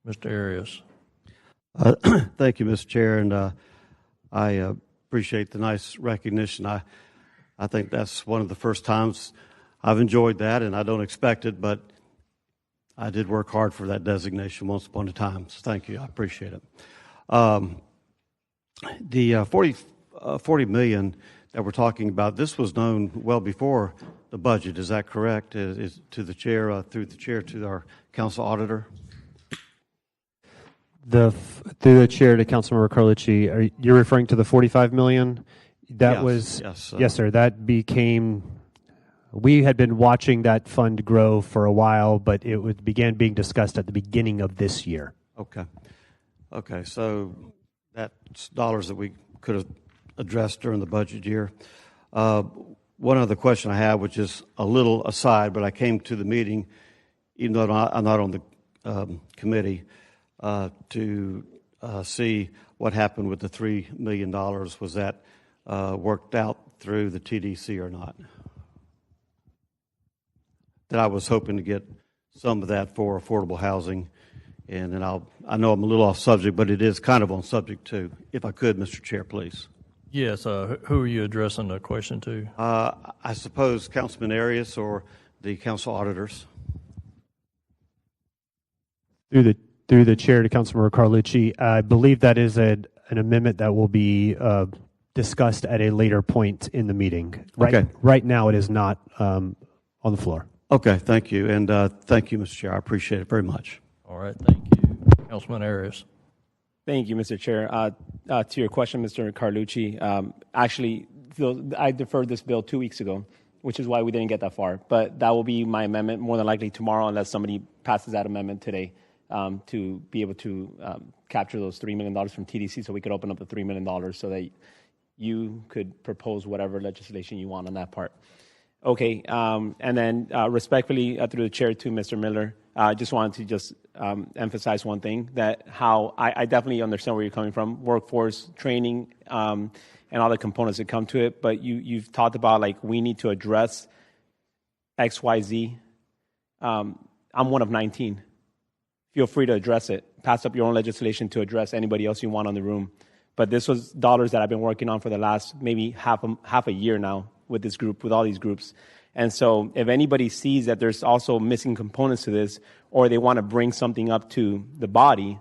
Mr. Arias. Thank you, Mr. Chair, and I appreciate the nice recognition. I think that's one of the first times I've enjoyed that, and I don't expect it, but I did work hard for that designation once upon a time, so thank you. I appreciate it. The 40 million that we're talking about, this was known well before the budget. Is that correct? Is to the chair, through the chair to our council auditor? Through the chair to Councilmember Carlucci, you're referring to the 45 million? That Yes, was yes, sir. That became. We had been watching that fund grow for a while, but it began being discussed at the beginning of this year. Okay. So that's dollars that we could have addressed during the budget year. One other question I have, which is a little aside, but I came to the meeting, even though I'm not on the committee, to see what happened with the $3 million. Was that worked out through the TDC or not? That I was hoping to get some of that for affordable housing. And then I know I'm a little off subject, but it is kind of on subject too. If I could, Mr. Chair, please. Yes, who are you addressing the question to? I suppose Councilman Arias or the council auditors. Through the chair to Councilmember Carlucci, I believe that is an amendment that will be discussed at a later point in the meeting. Right now, it is not on the floor. Okay, thank you. And thank you, Mr. Chair. I appreciate it very much. All right, thank you. Councilman Arias. Thank you, Mr. Chair. To your question, Mr. Carlucci, actually, I deferred this bill 2 weeks ago, which is why we didn't get that far. But that will be my amendment, more than likely tomorrow, unless somebody passes that amendment today, to be able to capture those $3 million from TDC so we could open up the $3 million so that you could propose whatever legislation you want on that part. Okay, and then respectfully, through the chair to Mr. Miller, I just wanted to just emphasize one thing, that how I definitely understand where you're coming from, workforce training and all the components that come to it, but you've talked about like we need to address X, Y, Z. I'm one of 19. Feel free to address it. Pass up your own legislation to address anybody else you want on the room. But this was dollars that I've been working on for the last maybe half a year now with this group, with all these groups. And so if anybody sees that there's also missing components to this, or they want to bring something up to the body,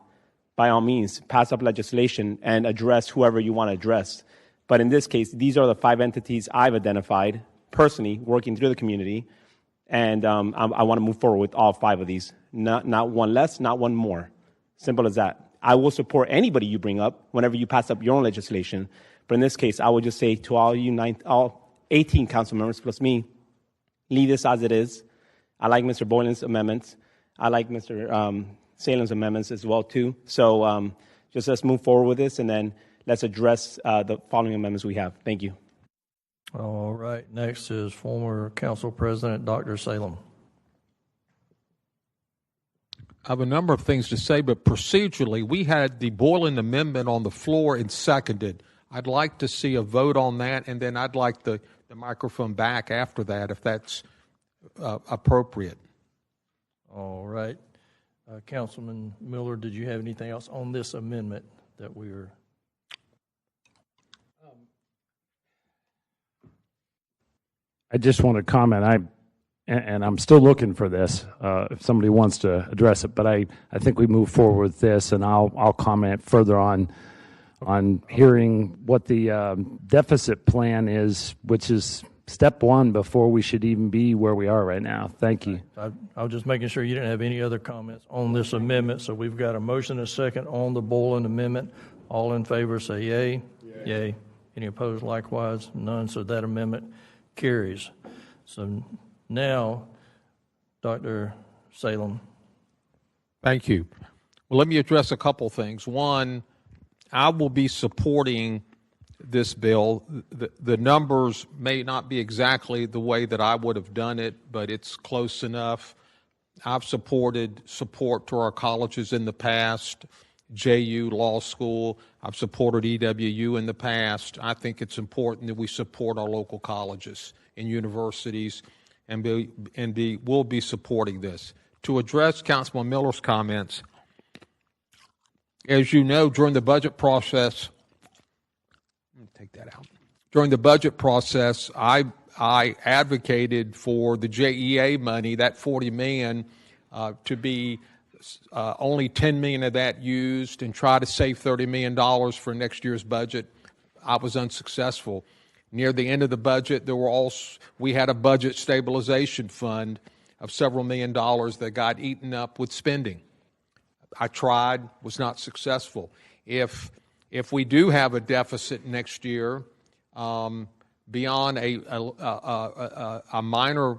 by all means, pass up legislation and address whoever you want to address. But in this case, these are the 5 entities I've identified personally working through the community. And I want to move forward with all 5 of these. Not one less, not one more. Simple as that. I will support anybody you bring up whenever you pass up your own legislation. But in this case, I would just say to all 18 council members plus me, leave this as it is. I like Mr. Boylan's amendments. I like Mr. Salem's amendments as well, too. So just let's move forward with this, and then let's address the following amendments we have. Thank you. All right. Next is former Council President Dr. Salem. I have a number of things to say, but procedurally, we had the Boylan amendment on the floor and seconded. I'd like to see a vote on that, and then I'd like the microphone back after that, if that's appropriate. All right. Councilman Miller, did you have anything else on this amendment that we are? I just want to comment. And I'm still looking for this if somebody wants to address it. But I think we move forward with this, and I'll comment further on hearing what the deficit plan is, which is step 1 before we should even be where we are right now. Thank you. I was just making sure you didn't have any other comments on this amendment. So we've got a motion and a second on the Boylan amendment. All in favor say yay. Yay. Any opposed likewise? None. So that amendment carries. So now, Dr. Salem. Thank you. Well, let me address a couple things. One, I will be supporting this bill. The numbers may not be exactly the way that I would have done it, but it's close enough. I've supported support to our colleges in the past, JU Law School. I've supported EWU in the past. I think it's important that we support our local colleges and universities, and will be supporting this. To address Councilman Miller's comments, as you know, during the budget process, take that out. During the budget process, I advocated for the JEA money, that $40 million, to be only $10 million of that used, and try to save $30 million for next year's budget. I was unsuccessful. Near the end of the budget, we had a budget stabilization fund of several $1 million that got eaten up with spending. I tried, was not successful. If we do have a deficit next year, beyond a minor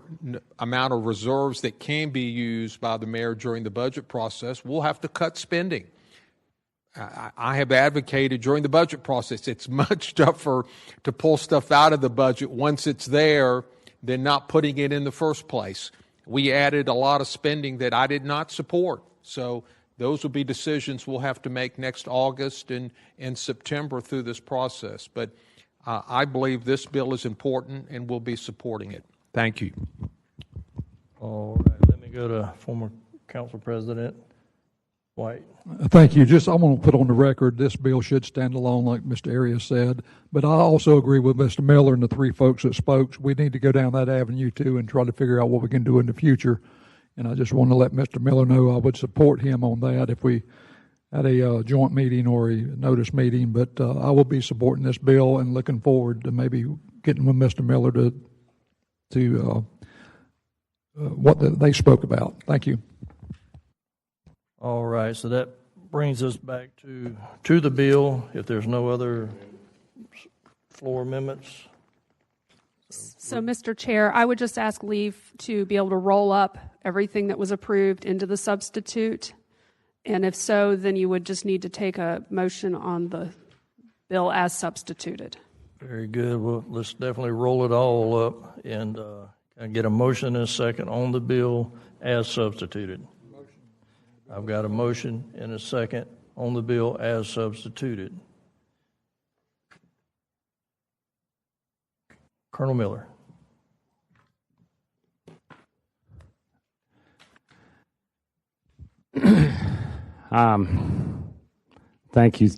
amount of reserves that can be used by the mayor during the budget process, we'll have to cut spending. I have advocated during the budget process, it's much tougher to pull stuff out of the budget once it's there than not putting it in the first place. We added a lot of spending that I did not support. So those will be decisions we'll have to make next August and September through this process. But I believe this bill is important, and we'll be supporting it. Thank you. All right. Let me go to former Council President White. Thank you. I want to put on the record, this bill should stand alone, like Mr. Arias said. But I also agree with Mr. Miller and the 3 folks that spoke. We need to go down that avenue, too, and try to figure out what we can do in the future. And I just want to let Mr. Miller know I would support him on that if we had a joint meeting or a notice meeting. But I will be supporting this bill and looking forward to maybe getting with Mr. Miller to what they spoke about. Thank you. All right, so that brings us back to the bill. If there's no other floor amendments. So, Mr. Chair, I would just ask leave to be able to roll up everything that was approved into the substitute. And if so, then you would just need to take a motion on the bill as substituted. Very good. Well, let's definitely roll it all up and can I get a motion and a second on the bill as substituted. I've got a motion and a second on the bill as substituted. Colonel Miller. Thank you,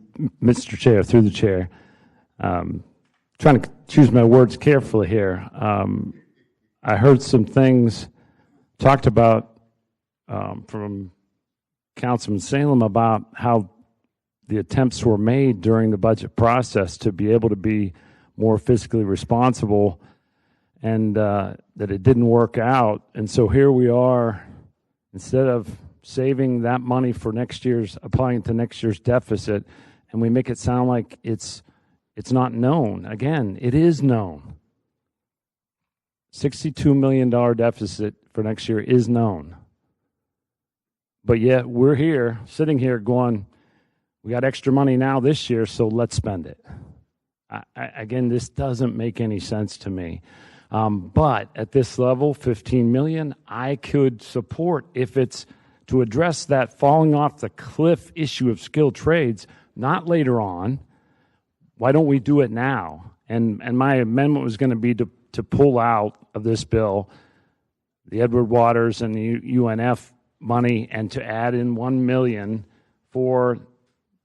Mr. Chair, through the chair. Trying to choose my words carefully here. I heard some things talked about from Councilman Salem about how the attempts were made during the budget process to be able to be more fiscally responsible, and that it didn't work out. And so here we are, instead of saving that money for next year's, applying to next year's deficit, and we make it sound like it's not known. Again, it is known. $62 million deficit for next year is known. But yet we're here, sitting here going, we got extra money now this year, so let's spend it. Again, this doesn't make any sense to me. But at this level, $15 million, I could support if it's to address that falling off the cliff issue of skilled trades, not later on. Why don't we do it now? And my amendment was going to be to pull out of this bill the Edward Waters and the UNF money and to add in $1 million for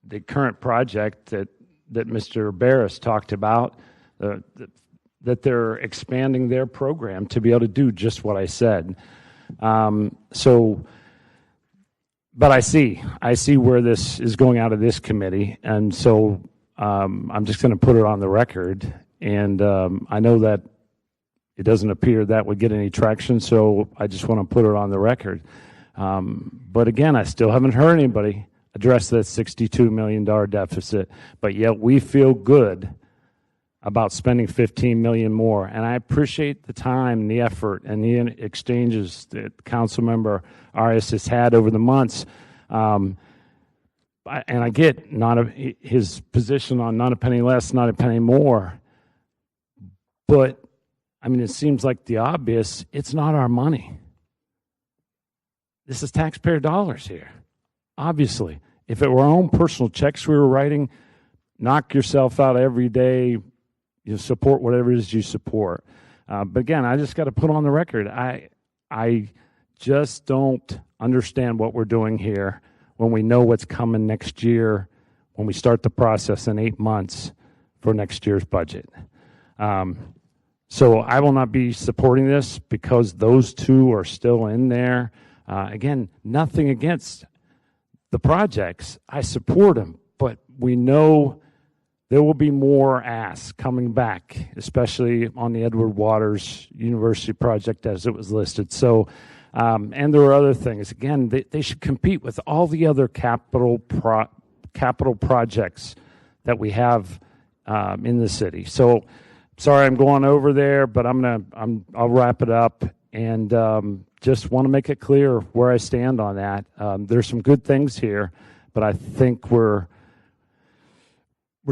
the current project that Mr. Barris talked about, that they're expanding their program to be able to do just what I said. But I see where this is going out of this committee, and so I'm just going to put it on the record. And I know that it doesn't appear that would get any traction, so I just want to put it on the record. But again, I still haven't heard anybody address that $62 million deficit, but yet we feel good about spending $15 million more. And I appreciate the time, the effort, and the exchanges that Councilmember Arias has had over the months. And I get his position on not a penny less, not a penny more. But, I mean, it seems like the obvious, it's not our money. This is taxpayer dollars here, obviously. If it were our own personal checks we were writing, knock yourself out every day, you support whatever it is you support. But again, I just got to put on the record, I just don't understand what we're doing here when we know what's coming next year, when we start the process in 8 months for next year's budget. So I will not be supporting this because those two are still in there. Again, nothing against the projects. I support them, but we know there will be more asks coming back, especially on the Edward Waters University project as it was listed. So, and there are other things. Again, they should compete with all the other capital projects that we have in the city. So, sorry I'm going over there, but I'll wrap it up and just want to make it clear where I stand on that. There's some good things here, but I think we're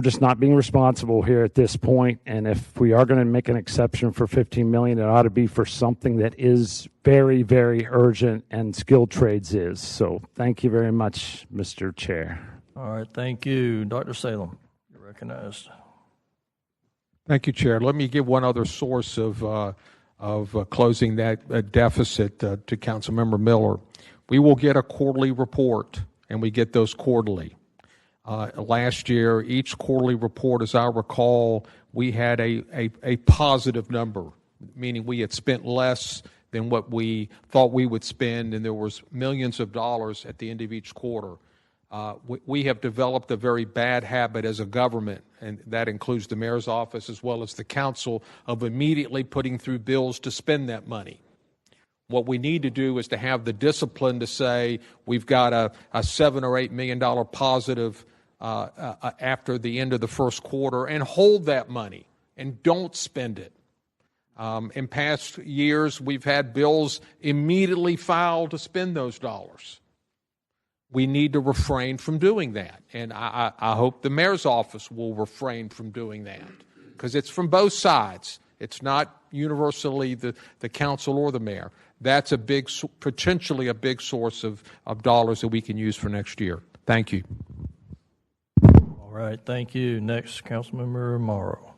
just not being responsible here at this point. And if we are going to make an exception for $15 million, it ought to be for something that is very, very urgent, and skilled trades is. So thank you very much, Mr. Chair. All right, thank you. Dr. Salem, you're recognized. Thank you, Chair. Let me give one other source of closing that deficit to Councilmember Miller. We will get a quarterly report, and we get those quarterly. Last year, each quarterly report, as I recall, we had a positive number, meaning we had spent less than what we thought we would spend, and there was millions of dollars at the end of each quarter. We have developed a very bad habit as a government, and that includes the mayor's office as well as the council, of immediately putting through bills to spend that money. What we need to do is to have the discipline to say we've got a $7 or $8 million positive after the end of the first quarter, and hold that money and don't spend it. In past years, we've had bills immediately filed to spend those dollars. We need to refrain from doing that, and I hope the mayor's office will refrain from doing that. because it's from both sides. It's not universally the council or the mayor. That's potentially a big source of dollars that we can use for next year. Thank you. All right, thank you. Next, Councilmember Morrow.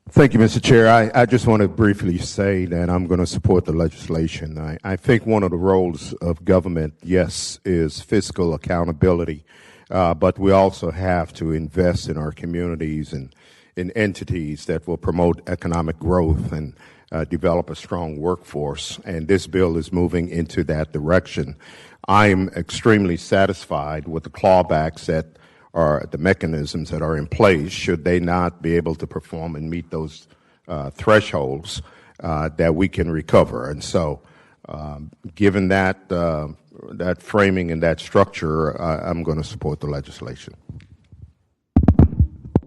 Thank you, Mr. Chair. I just want to briefly say that I'm going to support the legislation. I think one of the roles of government, yes, is fiscal accountability, but we also have to invest in our communities and in entities that will promote economic growth and develop a strong workforce. And this bill is moving into that direction. I'm extremely satisfied with the clawbacks that are the mechanisms that are in place should they not be able to perform and meet those thresholds that we can recover. And so given that that framing and that structure, I'm going to support the legislation.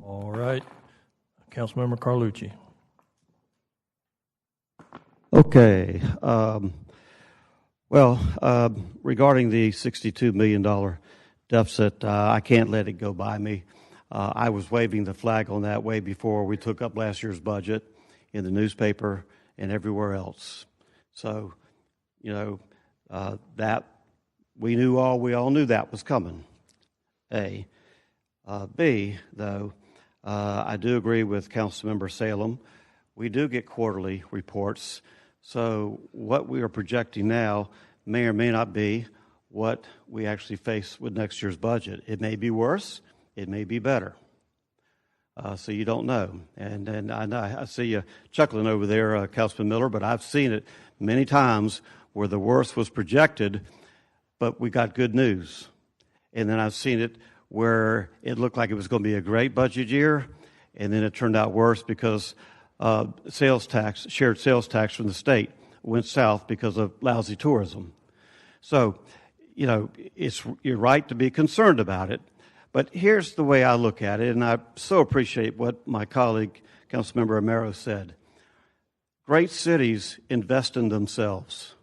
All right. Councilmember Carlucci. Okay. Regarding the $62 million deficit, I can't let it go by me. I was waving the flag on that way before we took up last year's budget in the newspaper and everywhere else. So, that we all knew that was coming. A. B, though, I do agree with Councilmember Salem. We do get quarterly reports. So what we are projecting now may or may not be what we actually face with next year's budget. It may be worse. It may be better. So you don't know. And I see you chuckling over there, Councilman Miller, but I've seen it many times where the worst was projected, but we got good news. And then I've seen it where it looked like it was going to be a great budget year, and then it turned out worse because shared sales tax from the state went south because of lousy tourism. So, you're right to be concerned about it, but here's the way I look at it, and I so appreciate what my colleague, Councilmember Romero, said. Great cities invest in themselves.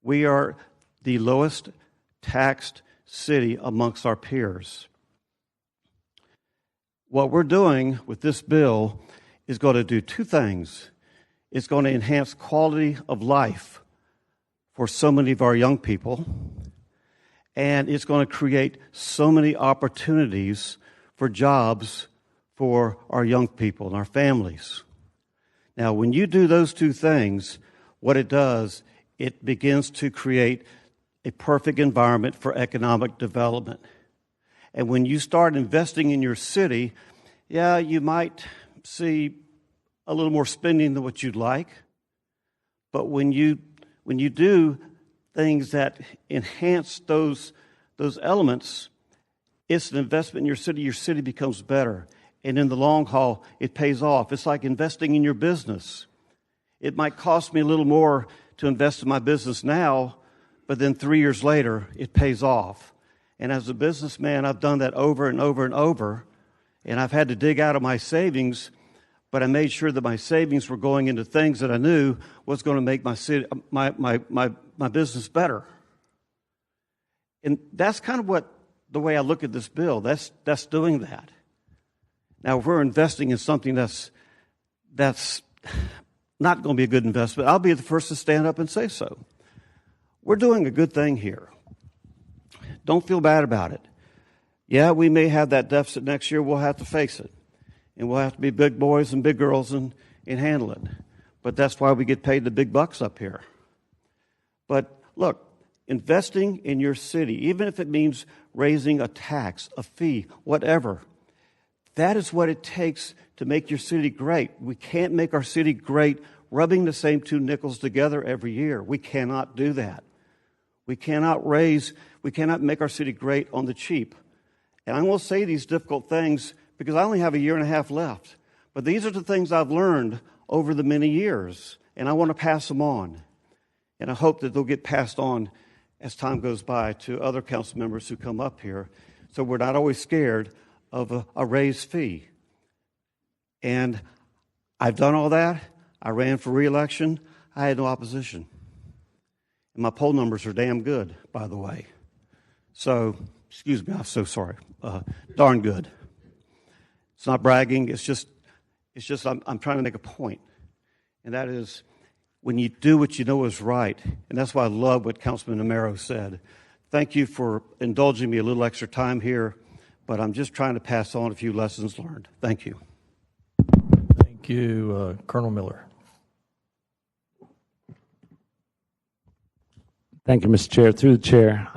We are the lowest taxed city amongst our peers. What we're doing with this bill is going to do two things. It's going to enhance quality of life for so many of our young people, and it's going to create so many opportunities for jobs for our young people and our families. Now, when you do those two things, what it does, it begins to create a perfect environment for economic development. And when you start investing in your city, yeah, you might see a little more spending than what you'd like, but when you do things that enhance those elements, it's an investment in your city becomes better. And in the long haul, it pays off. It's like investing in your business. It might cost me a little more to invest in my business now, but then 3 years later, it pays off. And as a businessman, I've done that over and over and over, and I've had to dig out of my savings, but I made sure that my savings were going into things that I knew was going to make my city, my business better. And that's kind of the way I look at this bill. That's doing that. Now, if we're investing in something that's not going to be a good investment, I'll be the first to stand up and say so. We're doing a good thing here. Don't feel bad about it. Yeah, we may have that deficit next year. We'll have to face it. And we'll have to be big boys and big girls and handle it. But that's why we get paid the big bucks up here. But look, investing in your city, even if it means raising a tax, a fee, whatever, that is what it takes to make your city great. We can't make our city great rubbing the same two nickels together every year. We cannot do that. We cannot make our city great on the cheap. And I'm going to say these difficult things because I only have a year and a half left. But these are the things I've learned over the many years, and I want to pass them on. And I hope that they'll get passed on as time goes by to other council members who come up here, so we're not always scared of a raised fee. And I've done all that. I ran for re-election. I had no opposition. And my poll numbers are damn good, by the way. So excuse me, I'm so sorry, darn good. It's not bragging. It's just I'm trying to make a point, and that is when you do what you know is right, and that's why I love what Councilman Amaro said. Thank you for indulging me a little extra time here, but I'm just trying to pass on a few lessons learned. Thank you. Thank you, Colonel Miller. Thank you, Mr. Chair. Through the chair,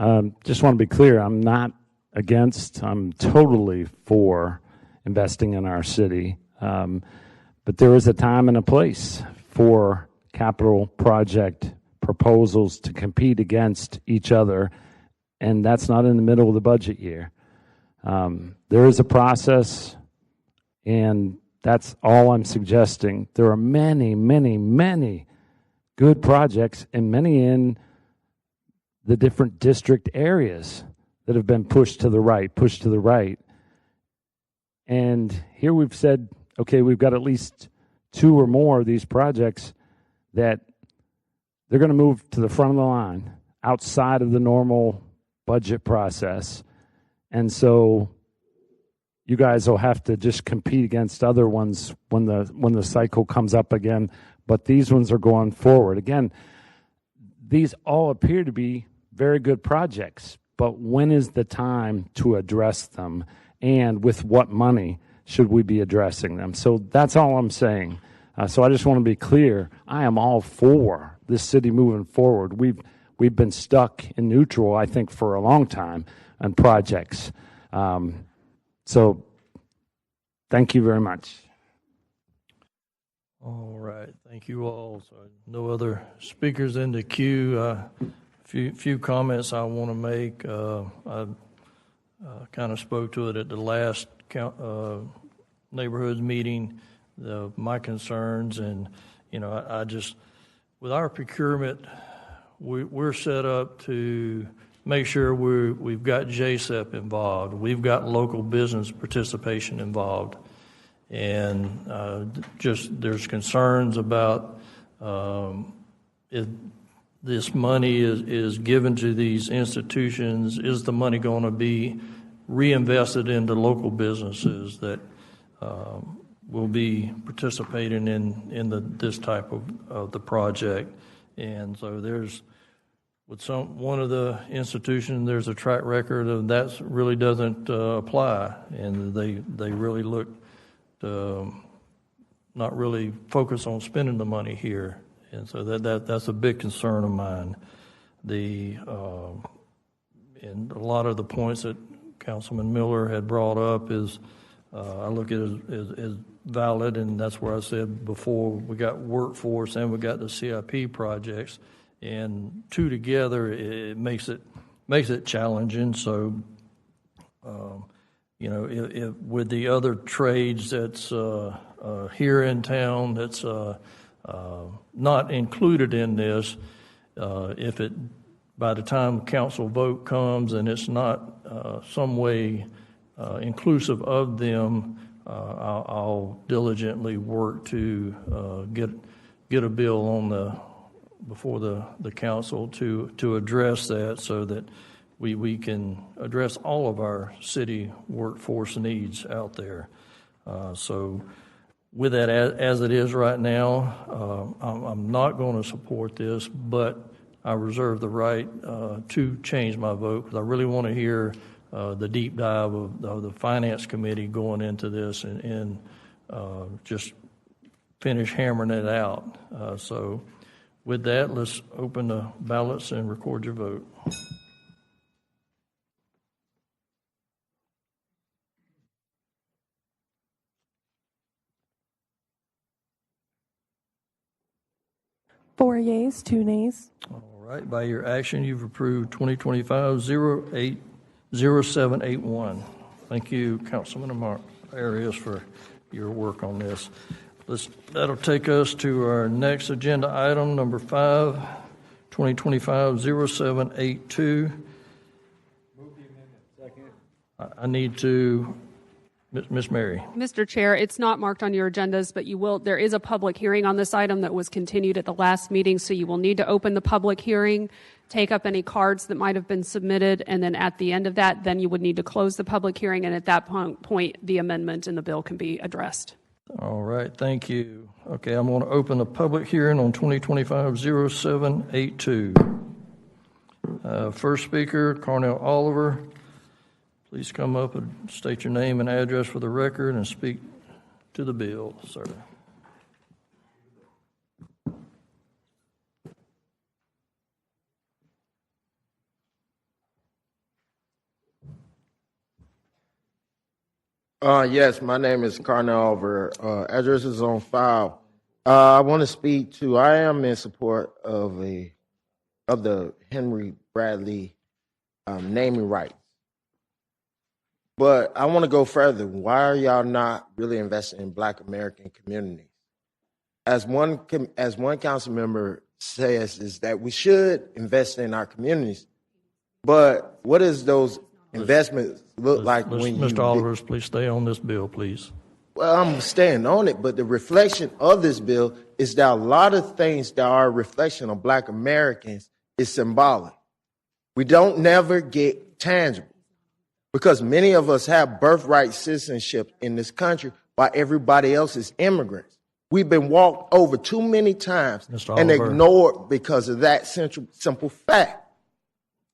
just want to be clear, I'm not against, I'm totally for investing in our city. But there is a time and a place for capital project proposals to compete against each other, and that's not in the middle of the budget year. There is a process, and that's all I'm suggesting. There are many, many, many good projects, and many in the different district areas that have been pushed to the right. And here we've said, okay, we've got at least 2 or more of these projects that they're going to move to the front of the line outside of the normal budget process. And so you guys will have to just compete against other ones when the cycle comes up again. But these ones are going forward. Again, these all appear to be very good projects, but when is the time to address them, and with what money should we be addressing them? So that's all I'm saying. So I just want to be clear. I am all for this city moving forward. We've been stuck in neutral, I think, for a long time on projects. So thank you very much. All right, thank you all. So no other speakers in the queue. Few comments I want to make. I kind of spoke to it at the last neighborhoods meeting, my concerns, and I just, with our procurement, we're set up to make sure we've got JSEP involved, we've got local business participation involved, and just there's concerns about if this money is given to these institutions, is the money going to be reinvested into local businesses that will be participating in this type of the project? And so there's, with one of the institutions, there's a track record of that really doesn't apply, and they really look to not really focus on spending the money here. And so that's a big concern of mine. And a lot of the points that Councilman Miller had brought up is, I look at it as valid, and that's where I said before, we got workforce and we got the CIP projects, and 2 together, it makes it challenging. So, if with the other trades that's here in town that's not included in this, if it, by the time council vote comes and it's not some way inclusive of them, I'll diligently work to get a bill on before the council to address that, so that we can address all of our city workforce needs out there. So with that, as it is right now, I'm not going to support this, but I reserve the right to change my vote, because I really want to hear the deep dive of the Finance Committee going into this and just finish hammering it out. So with that, let's open the ballots and record your vote. Four yeas, 2 nays. All right, by your action, you've approved 2025-0781. Thank you, Councilman Arias, for your work on this. That'll take us to our next agenda item, number 5, 2025-0782. I need to Ms. Mary. Mr. Chair, it's not marked on your agendas, but there is a public hearing on this item that was continued at the last meeting, so you will need to open the public hearing, take up any cards that might have been submitted, and then at the end of that, then you would need to close the public hearing, and at that point, the amendment in the bill can be addressed. All right, thank you. Okay, I'm going to open the public hearing on 2025-0782. First speaker, Carnell Oliver. Please come up and state your name and address for the record and speak to the bill, sir. Yes, my name is Carnell Oliver. Address is on file. I want to speak to, I am in support of the Henry Bradley naming rights. But I want to go further. Why are y'all not really investing in Black American communities? As one council member says, is that we should invest in our communities. But what does those investments look like when you... Mr. Oliver, please stay on this bill, please. Well, I'm staying on it, but the reflection of this bill is that a lot of things that are a reflection of Black Americans is symbolic. We don't never get tangible. Because many of us have birthright citizenship in this country while everybody else is immigrants. We've been walked over too many times and ignored because of that simple fact.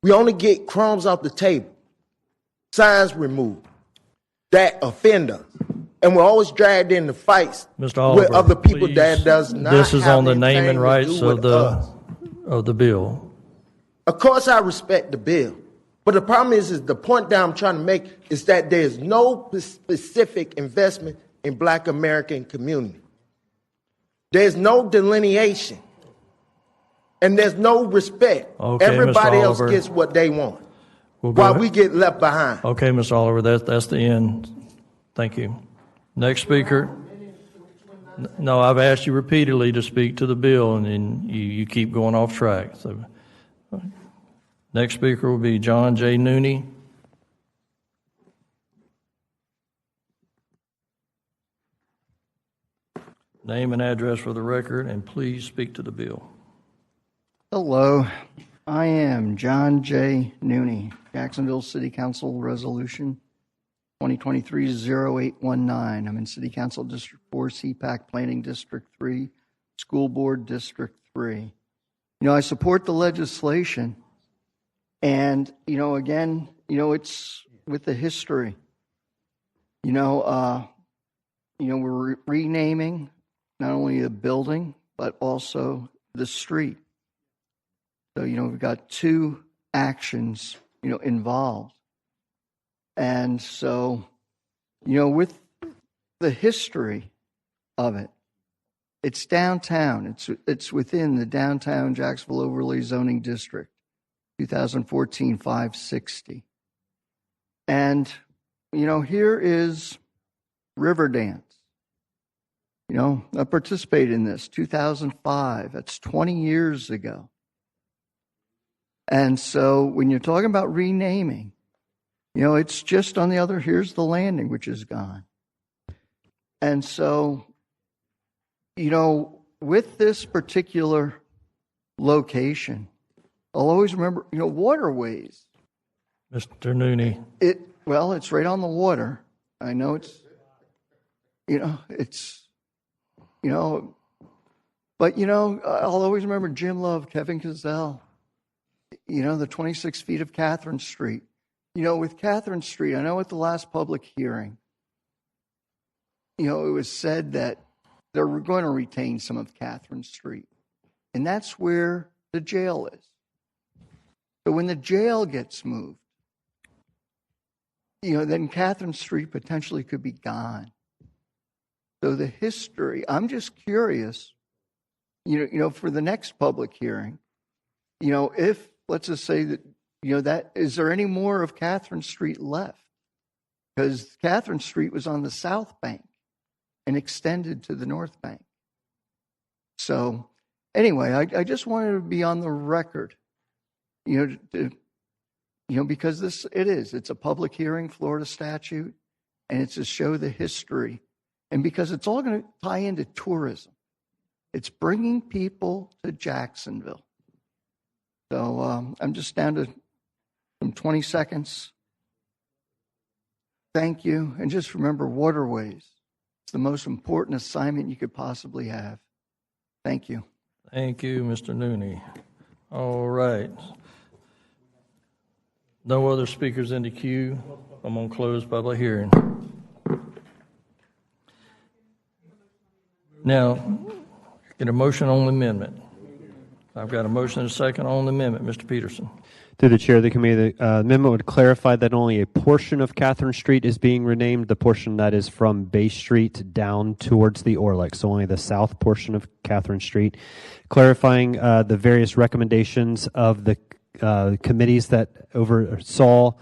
We only get crumbs off the table, signs removed that offend us. And we're always dragged into fights with other people that does not have This is on the naming rights of the bill. Of course I respect the bill. But the problem is the point that I'm trying to make is that there's no specific investment in Black American community. There's no delineation. And there's no respect. Okay, everybody Mr. else Oliver. gets what they want We'll while we get left behind. Okay, Mr. Oliver, that's the end. Thank you. Next speaker. No, I've asked you repeatedly to speak to the bill, and then you keep going off track. So, next speaker will be John J. Nooney. Name and address for the record, and please speak to the bill. Hello, I am John J. Nooney, Jacksonville City Council Resolution 2023-0819. I'm in City Council District 4, CPAC Planning District 3, School Board District 3. I support the legislation, and, again, it's with the history. We're renaming not only the building, but also the street. So, we've got two actions, involved. And so, with the history of it, it's downtown. It's within the downtown Jacksonville Overlay Zoning District, 2014-560. And, here is Riverdance. I participated in this, 2005. That's 20 years ago. And so when you're talking about renaming, it's just on the other, here's the landing, which is gone. And so, with this particular location, I'll always remember, waterways. Mr. Nooney. It's right on the water. I know it's, but, I'll always remember Jim Love, Kevin Cazell, the 26 feet of Catherine Street. With Catherine Street, I know at the last public hearing, it was said that they were going to retain some of Catherine Street. And that's where the jail is. So when the jail gets moved, then Catherine Street potentially could be gone. So the history, I'm just curious, for the next public hearing, if, let's just say that, that, is there any more of Catherine Street left? Because Catherine Street was on the south bank and extended to the north bank. So anyway, I just wanted to be on the record, because it's a public hearing, Florida statute, and it's to show the history. And because it's all going to tie into tourism, it's bringing people to Jacksonville. So I'm just down to some 20 seconds. Thank you. And just remember, waterways. It's the most important assignment you could possibly have. Thank you. Thank you, Mr. Nooney. All right. No other speakers in the queue. I'm going to close public hearing. Now, get a motion on the amendment. I've got a motion and a second on the amendment. Mr. Peterson. Through the chair of the committee, the amendment would clarify that only a portion of Catherine Street is being renamed, the portion that is from Bay Street down towards the Orlick, so only the south portion of Catherine Street, clarifying the various recommendations of the committees that oversaw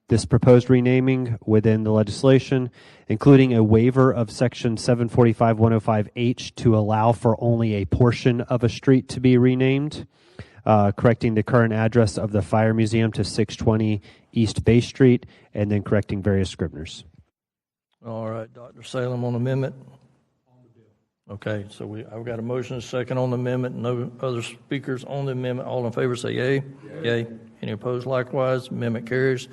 this proposed renaming within the legislation, including a waiver of section 745-105H to allow for only a portion of a street to be renamed, correcting the current address of the Fire Museum to 620 East Bay Street, and then correcting various scriveners. All right, Dr. Salem on the amendment. Okay, so I've got a motion and a second on the amendment. No other speakers on the amendment. All in favor say yay. Yay. Any opposed likewise? Amendment carries.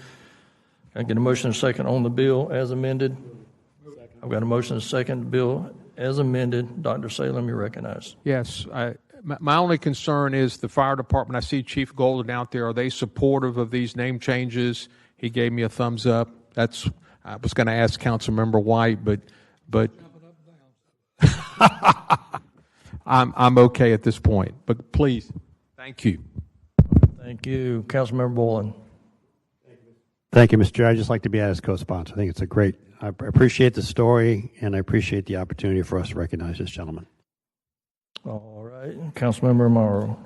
I get a motion and a second on the bill as amended. I've got a motion and a second bill as amended. Dr. Salem, you're recognized. Yes, my only concern is the fire department. I see Chief Golden out there. Are they supportive of these name changes? He gave me a thumbs up. I was going to ask Councilmember White, but I'm okay at this point. But please, thank you. Thank you. Councilmember Boylan. Thank you, Mr. Chair. I'd just like to be as co-sponsor. I think it's a great, I appreciate the story, and I appreciate the opportunity for us to recognize this gentleman. All right. Councilmember Morrow.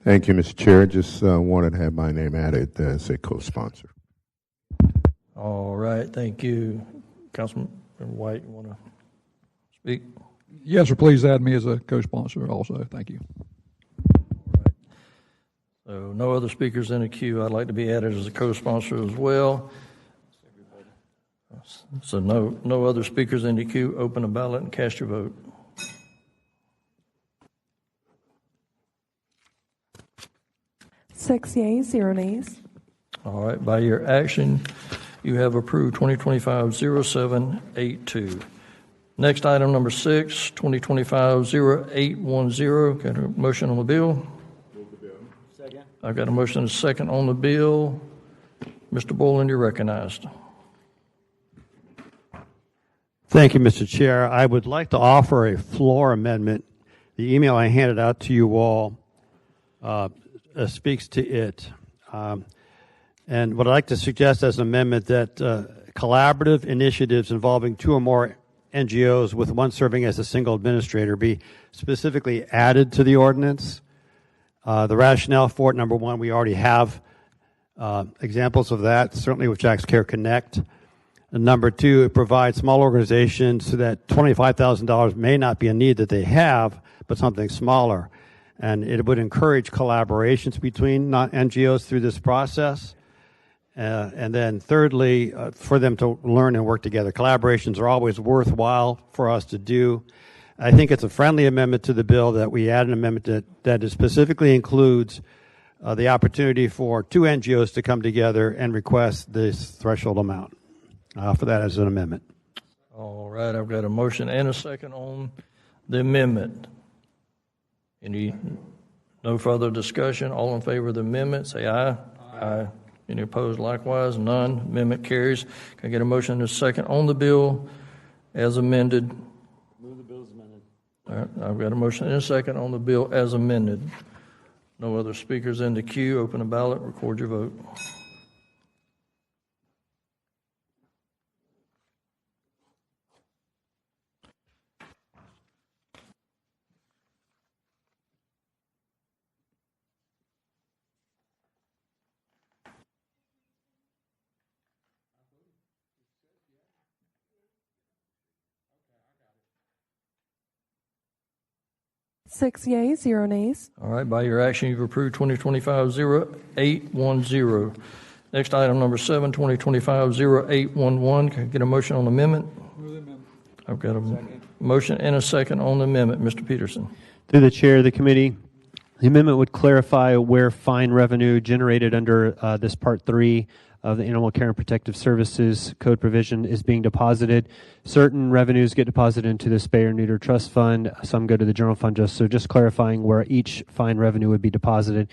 Thank you, Mr. Chair. Just wanted to have my name added as a co-sponsor. All right. Thank you. Councilmember White, you want to speak? Yes, sir. Please add me as a co-sponsor also. Thank you. So no other speakers in the queue. I'd like to be added as a co-sponsor as well. So no other speakers in the queue. Open the ballot and cast your vote. Six yeas, 0 nays. All right. By your action, you have approved 2025-0782. Next item number 6, 2025-0810. Got a motion on the bill? I've got a motion and a second on the bill. Mr. Boylan, you're recognized. Thank you, Mr. Chair. I would like to offer a floor amendment. The email I handed out to you all speaks to it. And what I'd like to suggest as an amendment that collaborative initiatives involving 2 or more NGOs with one serving as a single administrator be specifically added to the ordinance. The rationale for it, number one, we already have examples of that, certainly with Jack's Care Connect. And number two, it provides small organizations so that $25,000 may not be a need that they have, but something smaller. And it would encourage collaborations between NGOs through this process. And then thirdly, for them to learn and work together. Collaborations are always worthwhile for us to do. I think it's a friendly amendment to the bill that we add an amendment that specifically includes the opportunity for 2 NGOs to come together and request this threshold amount. For that as an amendment. All right. I've got a motion and a second on the amendment. No further discussion? All in favor of the amendment, say aye. Aye. Any opposed likewise? None. Amendment carries. Can I get a motion and a second on the bill as amended? Move the bill as amended. All right. I've got a motion and a second on the bill as amended. No other speakers in the queue. Open the ballot. Record your vote. Six yeas, 0 nays. All right, by your action, you've approved 2025-0810. Next, item number 7, 2025-0811. Can I get a motion on the amendment? I've got a motion and a second on the amendment. Mr. Peterson. Through the chair of the committee, the amendment would clarify where fine revenue generated under this Part 3 of the Animal Care and Protective Services Code provision is being deposited. Certain revenues get deposited into the Spay or Neuter Trust Fund. Some go to the General Fund. Just clarifying where each fine revenue would be deposited.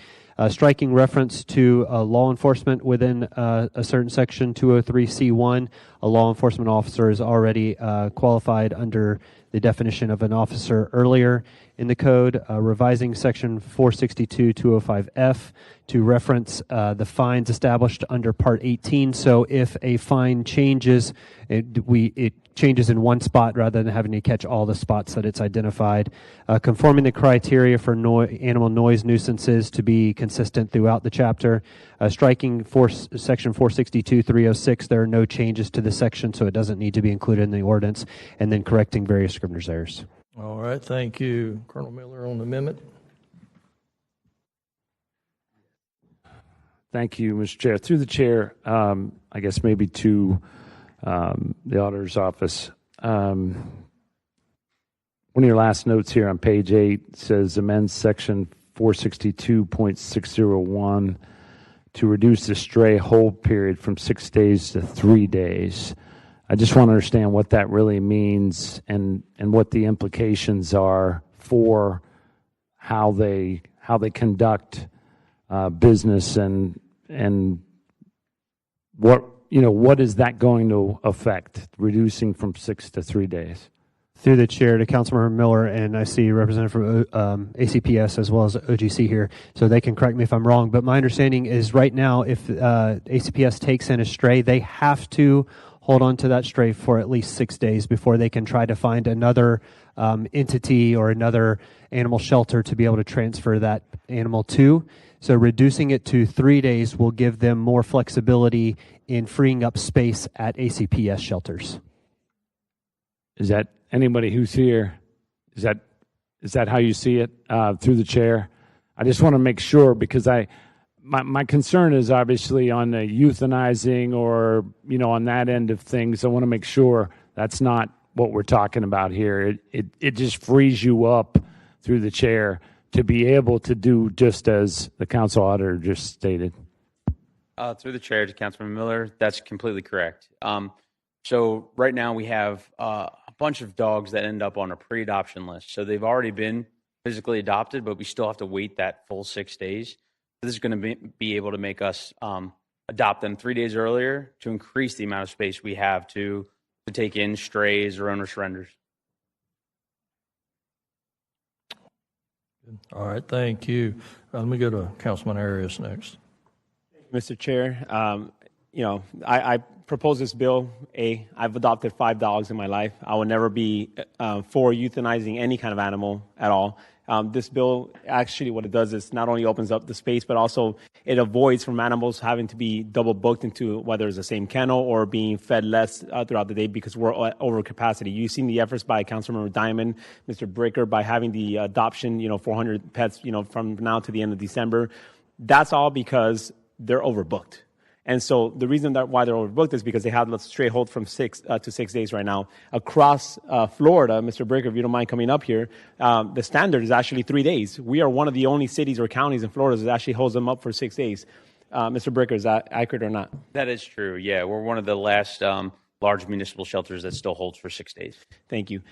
Striking reference to law enforcement within a certain section, 203C1. A law enforcement officer is already qualified under the definition of an officer earlier in the code, revising section 462-205F to reference the fines established under Part 18. So if a fine changes, it changes in one spot rather than having to catch all the spots that it's identified. Conforming the criteria for animal noise nuisances to be consistent throughout the chapter. Striking section 462-306, there are no changes to the section, so it doesn't need to be included in the ordinance, and then correcting various scrivener's errors. All right, thank you. Colonel Miller on the amendment. Thank you, Mr. Chair. Through the chair, I guess maybe to the auditor's office. One of your last notes here on page 8 says amend section 462.601 to reduce the stray hold period from 6 days to 3 days. I just want to understand what that really means and what the implications are for how they conduct business and what is that going to affect, reducing from 6 to 3 days? Through the chair to Councilmember Miller, and I see a representative from ACPS as well as OGC here, so they can correct me if I'm wrong. But my understanding is right now, if ACPS takes in a stray, they have to hold on to that stray for at least 6 days before they can try to find another entity or another animal shelter to be able to transfer that animal to. So reducing it to 3 days will give them more flexibility in freeing up space at ACPS shelters. Is that anybody who's here? Is that how you see it through the chair? I just want to make sure because my concern is obviously on the euthanizing or on that end of things. I want to make sure that's not what we're talking about here. It just frees you up through the chair to be able to do just as the council auditor just stated. Through the chair to Councilman Miller, that's completely correct. So right now we have a bunch of dogs that end up on a pre-adoption list. So they've already been physically adopted, but we still have to wait that full 6 days. This is going to be able to make us adopt them 3 days earlier to increase the amount of space we have to take in strays or owner surrenders. All right, thank you. Let me go to Councilman Arias next. Mr. Chair, I propose this bill. I've adopted 5 dogs in my life. I will never be for euthanizing any kind of animal at all. This bill, actually what it does is not only opens up the space, but also it avoids from animals having to be double booked into whether it's the same kennel or being fed less throughout the day because we're at over capacity. You've seen the efforts by Councilmember Diamond, Mr. Bricker, by having the adoption, 400 pets, from now to the end of December. That's all because they're overbooked. And so the reason why they're overbooked is because they have stray hold from 6 to 6 days right now. Across Florida, Mr. Bricker, if you don't mind coming up here, the standard is actually 3 days. We are one of the only cities or counties in Florida that actually holds them up for 6 days. Mr. Bricker, is that accurate or not? That is true. Yeah, we're one of the last large municipal shelters that still holds for 6 days. Thank you.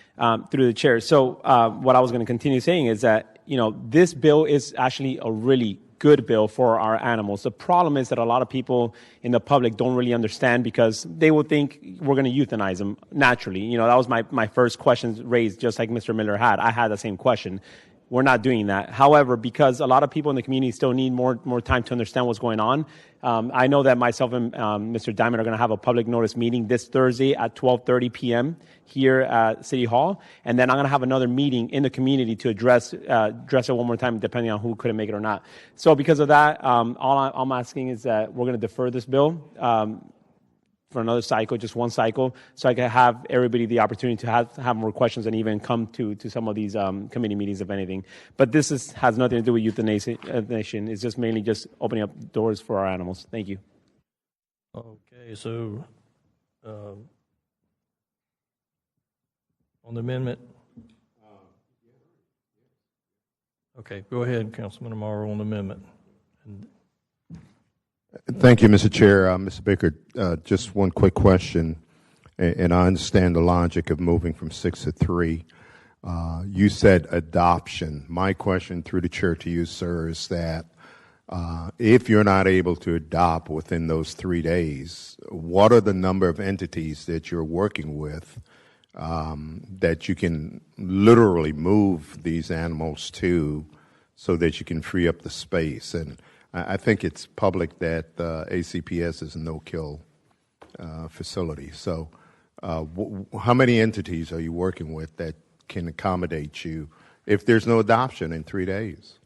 Through the chair. So what I was going to continue saying is that, this bill is actually a really good bill for our animals. The problem is that a lot of people in the public don't really understand because they will think we're going to euthanize them naturally. That was my first question raised, just like Mr. Miller had. I had the same question. We're not doing that. However, because a lot of people in the community still need more time to understand what's going on, I know that myself and Mr. Diamond are going to have a public notice meeting this Thursday at 12:30 p.m. here at City Hall, and then I'm going to have another meeting in the community to address it one more time, depending on who couldn't make it or not. So because of that, all I'm asking is that we're going to defer this bill for another cycle, just one cycle, so I can have everybody the opportunity to have more questions and even come to some of these committee meetings, if anything. But this has nothing to do with euthanasia. It's just mainly just opening up doors for our animals. Thank you. Okay, so on the amendment? Okay, go ahead, Councilman Amaro, on the amendment. Thank you, Mr. Chair. Mr. Baker, just one quick question, and I understand the logic of moving from 6 to 3. You said adoption. My question through the chair to you, sir, is that if you're not able to adopt within those 3 days, what are the number of entities that you're working with that you can literally move these animals to so that you can free up the space? And I think it's public that ACPS is a no-kill facility. So how many entities are you working with that can accommodate you if there's no adoption in 3 days?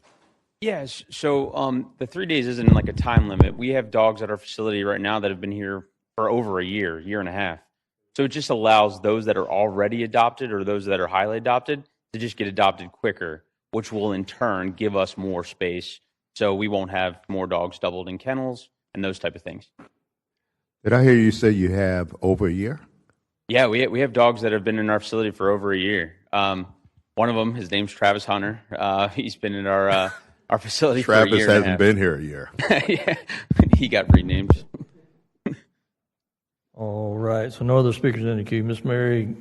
Yes. So the 3 days isn't like a time limit. We have dogs at our facility right now that have been here for over a year and a half. So it just allows those that are already adopted or those that are highly adopted to just get adopted quicker, which will in turn give us more space. So we won't have more dogs doubled in kennels and those type of things. Did I hear you say you have over a year? Yeah, we have dogs that have been in our facility for over a year. One of them, his name's Travis Hunter. He's been in our facility for a year and a half. Travis hasn't been here a year. Yeah, he got renamed. All right, so no other speakers in the queue. Ms. Mary,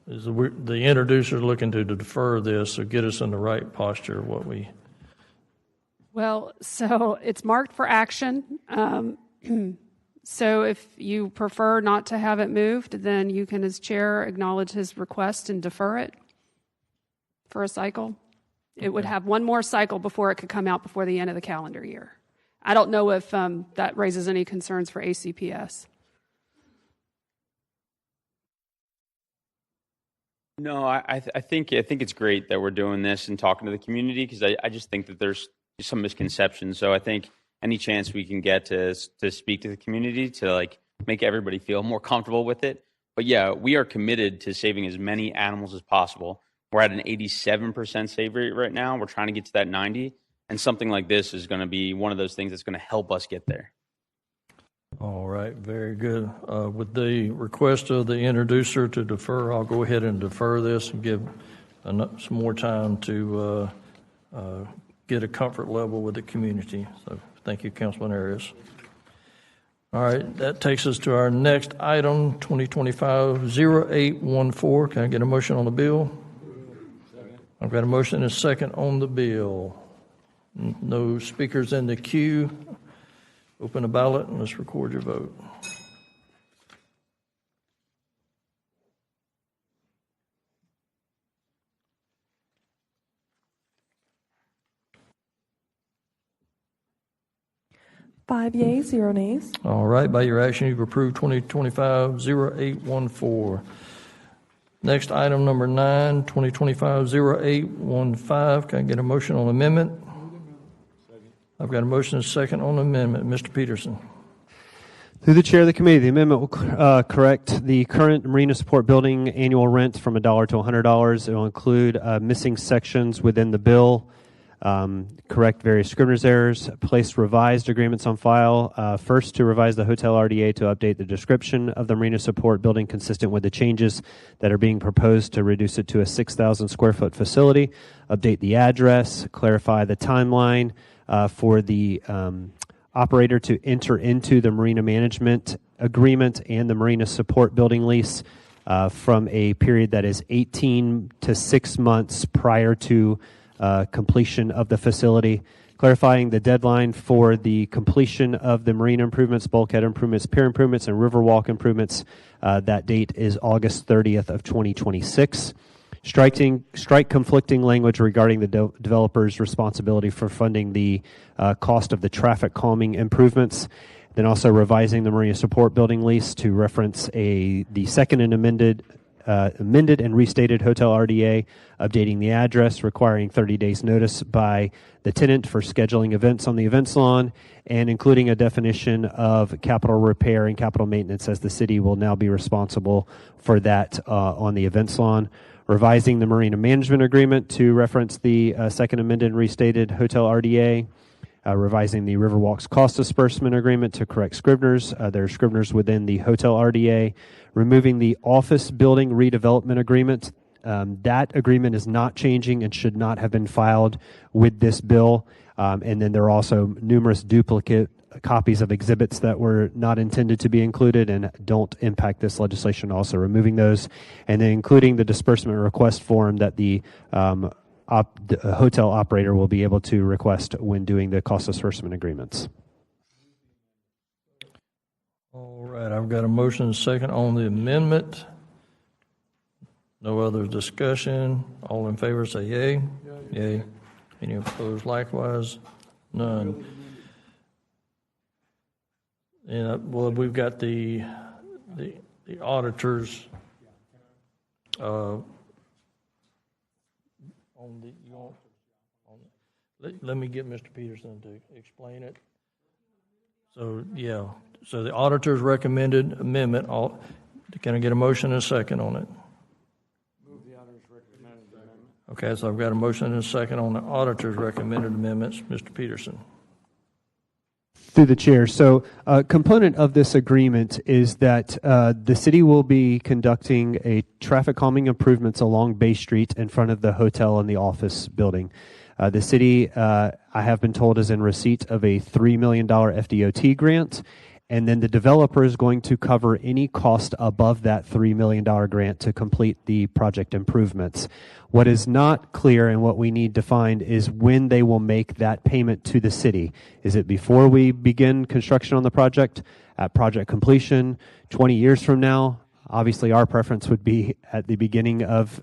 is the introducer looking to defer this, so get us in the right posture of what we... Well, so it's marked for action. So if you prefer not to have it moved, then you can, as chair, acknowledge his request and defer it for a cycle. It would have one more cycle before it could come out before the end of the calendar year. I don't know if that raises any concerns for ACPS. No, I think it's great that we're doing this and talking to the community because I just think that there's some misconceptions. So I think any chance we can get to speak to the community to like make everybody feel more comfortable with it. But yeah, we are committed to saving as many animals as possible. We're at an 87% save rate right now. We're trying to get to that 90, and something like this is going to be one of those things that's going to help us get there. All right, very good. With the request of the introducer to defer, I'll go ahead and defer this and give some more time to get a comfort level with the community. So thank you, Councilman Arias. All right, that takes us to our next item, 2025-0814. Can I get a motion on the bill? I've got a motion and a second on the bill. No speakers in the queue. Open the ballot and let's record your vote. Five yeas, 0 nays. All right, by your action, you've approved 2025-0814. Next, item number 9, 2025-0815. Can I get a motion on amendment? I've got a motion and a second on amendment. Mr. Peterson. Through the chair of the committee, the amendment will correct the current Marina Support Building annual rent from $1 to $100. It will include missing sections within the bill, correct various scrivener's errors, place revised agreements on file. First, to revise the hotel RDA to update the description of the Marina Support Building consistent with the changes that are being proposed to reduce it to a 6,000 square foot facility. Update the address, clarify the timeline for the operator to enter into the marina management agreement and the marina support building lease from a period that is 18 to 6 months prior to completion of the facility, clarifying the deadline for the completion of the marina improvements, bulkhead improvements, pier improvements, and riverwalk improvements. That date is August 30th of 2026. Strike conflicting language regarding the developer's responsibility for funding the cost of the traffic calming improvements. Then also revising the marina support building lease to reference the second and amended and restated hotel RDA, updating the address, requiring 30 days notice by the tenant for scheduling events on the events lawn, and including a definition of capital repair and capital maintenance, as the city will now be responsible for that on the events lawn. Revising the marina management agreement to reference the second amended and restated hotel RDA, revising the Riverwalks cost disbursement agreement to correct scriveners. There are scriveners within the hotel RDA, removing the office building redevelopment agreement. That agreement is not changing and should not have been filed with this bill. And then there are also numerous duplicate copies of exhibits that were not intended to be included and don't impact this legislation, also removing those, and then including the disbursement request form that the hotel operator will be able to request when doing the cost disbursement agreements. All right, I've got a motion and a second on the amendment. No other discussion. All in favor say yay. Yay. Any opposed likewise? None. And well, we've got the auditors let me get Mr. Peterson to explain it. So yeah, so the auditor's recommended amendment. Can I get a motion and a second on it? Move the auditor's recommended amendment. Okay, so I've got a motion and a second on the auditor's recommended amendments. Mr. Peterson. Through the chair. So a component of this agreement is that the city will be conducting a traffic calming improvements along Bay Street in front of the hotel and the office building. The city, I have been told, is in receipt of a $3 million FDOT grant, and then the developer is going to cover any cost above that $3 million grant to complete the project improvements. What is not clear and what we need defined is when they will make that payment to the city. Is it before we begin construction on the project, at project completion, 20 years from now? Obviously, our preference would be at the beginning of,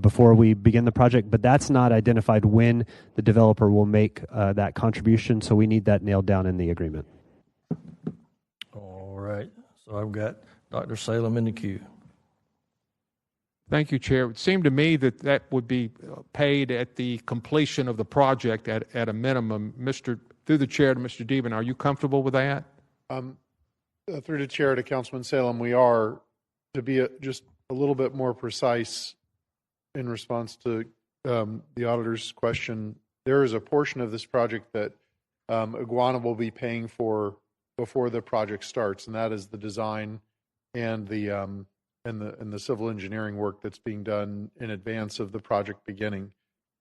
before we begin the project, but that's not identified when the developer will make that contribution, so we need that nailed down in the agreement. All right, so I've got Dr. Salem in the queue. Thank you, Chair. It would seem to me that that would be paid at the completion of the project at a minimum. Through the chair to Mr. Deven, are you comfortable with that? Through the chair to Councilman Salem, we are, to be just a little bit more precise in response to the auditor's question, there is a portion of this project that Iguana will be paying for before the project starts, and that is the design and the civil engineering work that's being done in advance of the project beginning.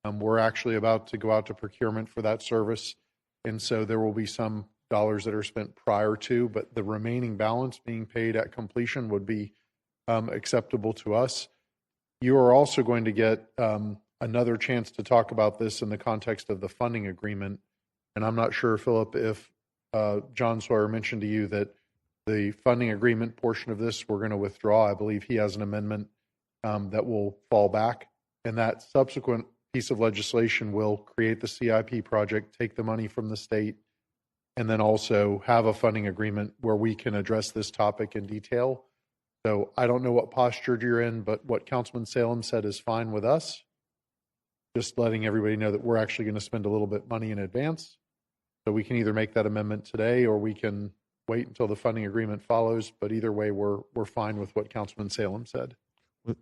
We're actually about to go out to procurement for that service, and so there will be some dollars that are spent prior to, but the remaining balance being paid at completion would be acceptable to us. You are also going to get another chance to talk about this in the context of the funding agreement, and I'm not sure, Philip, if John Sawyer mentioned to you that the funding agreement portion of this we're going to withdraw. I believe he has an amendment that will fall back, and that subsequent piece of legislation will create the CIP project, take the money from the state, and then also have a funding agreement where we can address this topic in detail. So I don't know what posture you're in, but what Councilman Salem said is fine with us. Just letting everybody know that we're actually going to spend a little bit of money in advance. So we can either make that amendment today or we can wait until the funding agreement follows. But either way, we're fine with what Councilman Salem said. Well,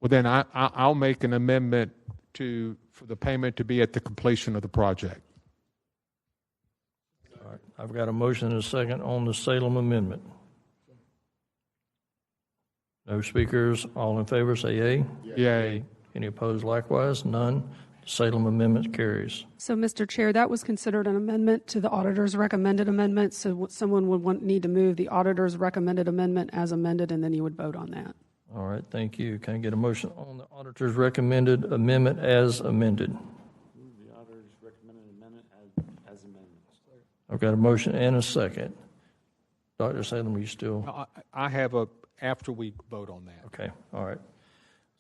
then I'll make an amendment for the payment to be at the completion of the project. All right, I've got a motion and a second on the Salem amendment. No speakers. All in favor say yay. Yay. Any opposed likewise? None. The Salem amendment carries. So, Mr. Chair, that was considered an amendment to the auditor's recommended amendment. So someone would need to move the auditor's recommended amendment as amended, and then you would vote on that. All right, thank you. Can I get a motion on the auditor's recommended amendment as amended? The auditor's recommended amendment as amended. I've got a motion and a second. Dr. Salem, are you still? I have after we vote on that. Okay, all right.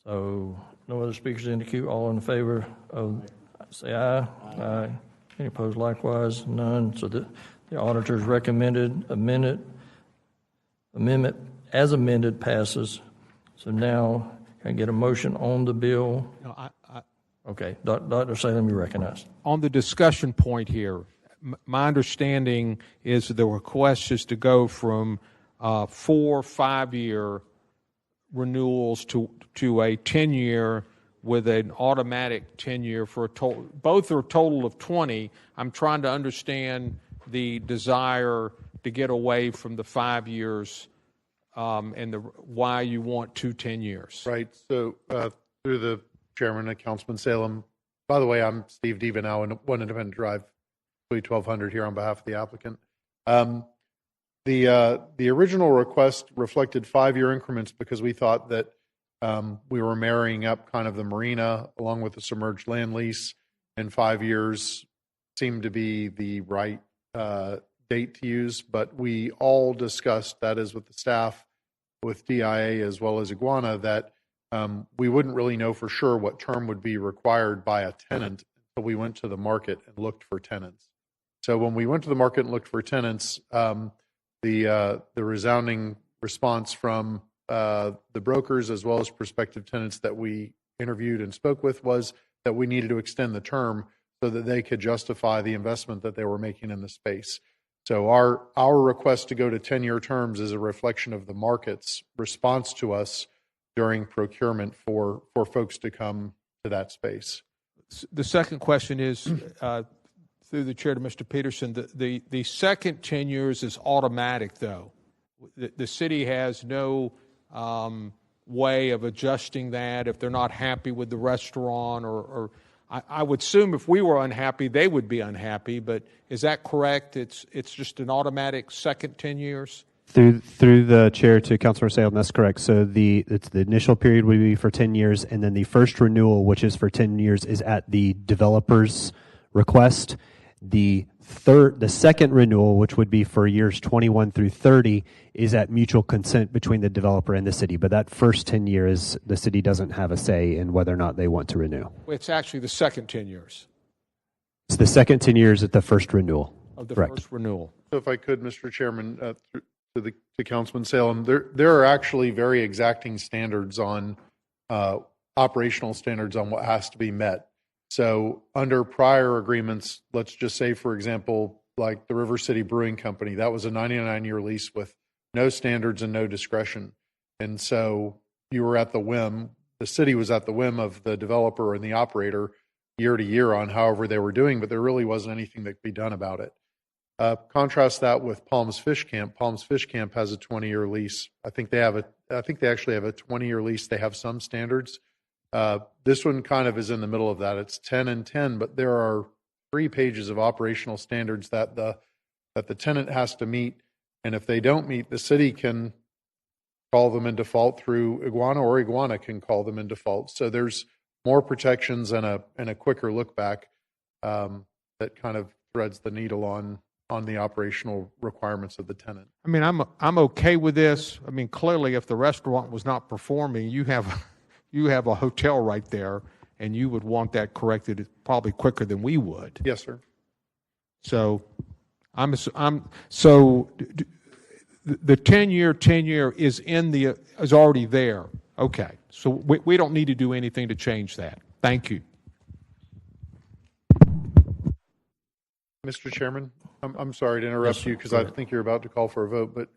So no other speakers in the queue. All in favor of, say aye. Aye. Any opposed likewise? None. So the auditor's recommended amendment as amended passes. So now can I get a motion on the bill? No, Okay, Dr. Salem, you recognized. On the discussion point here, my understanding is the request is to go from 4 5-year renewals to a 10-year with an automatic 10-year for a total, both are a total of 20. I'm trying to understand the desire to get away from the 5 years and why you want 10 years. Right. So through the chairman and Councilman Salem, by the way, I'm Steve Devenow, and 1 Independent Drive, 1200 here on behalf of the applicant. The original request reflected 5-year increments because we thought that we were marrying up kind of the marina along with the submerged land lease, and 5 years seemed to be the right date to use. But we all discussed, that is with the staff, with DIA as well as Iguana, that we wouldn't really know for sure what term would be required by a tenant until we went to the market and looked for tenants. So when we went to the market and looked for tenants, the resounding response from the brokers as well as prospective tenants that we interviewed and spoke with was that we needed to extend the term so that they could justify the investment that they were making in the space. So our request to go to 10-year terms is a reflection of the market's response to us during procurement for folks to come to that space. The second question is, through the chair to Mr. Peterson, the second 10 years is automatic, though. The city has no way of adjusting that if they're not happy with the restaurant, or I would assume if we were unhappy, they would be unhappy. But is that correct? It's just an automatic second 10 years? Through the chair to Councilor Salem, that's correct. So the initial period would be for 10 years, and then the first renewal, which is for 10 years, is at the developer's request. The second renewal, which would be for years 21 through 30, is at mutual consent between the developer and the city. But that first 10 years, the city doesn't have a say in whether or not they want to renew. It's actually the second 10 years. It's the second 10 years at the first renewal. Of the Correct. first renewal. So if I could, Mr. Chairman, to Councilman Salem, there are actually very exacting standards on operational standards on what has to be met. So under prior agreements, let's just say, for example, like the River City Brewing Company, that was a 99-year lease with no standards and no discretion. And so you were at the whim, the city was at the whim of the developer and the operator year to year on however they were doing, but there really wasn't anything that could be done about it. Contrast that with Palms Fish Camp. Palms Fish Camp has a 20-year lease. I think they actually have a 20-year lease. They have some standards. This one kind of is in the middle of that. It's 10 and 10, but there are 3 pages of operational standards that the tenant has to meet. And if they don't meet, the city can call them in default through Iguana, or Iguana can call them in default. So there's more protections and a quicker look back that kind of threads the needle on the operational requirements of the tenant. I mean, I'm okay with this. I mean, clearly, if the restaurant was not performing, you have a hotel right there, and you would want that corrected probably quicker than we would. Yes, sir. So the 10-year is already there. Okay, so we don't need to do anything to change that. Thank you. Mr. Chairman, I'm sorry to interrupt you because I think you're about to call for a vote, but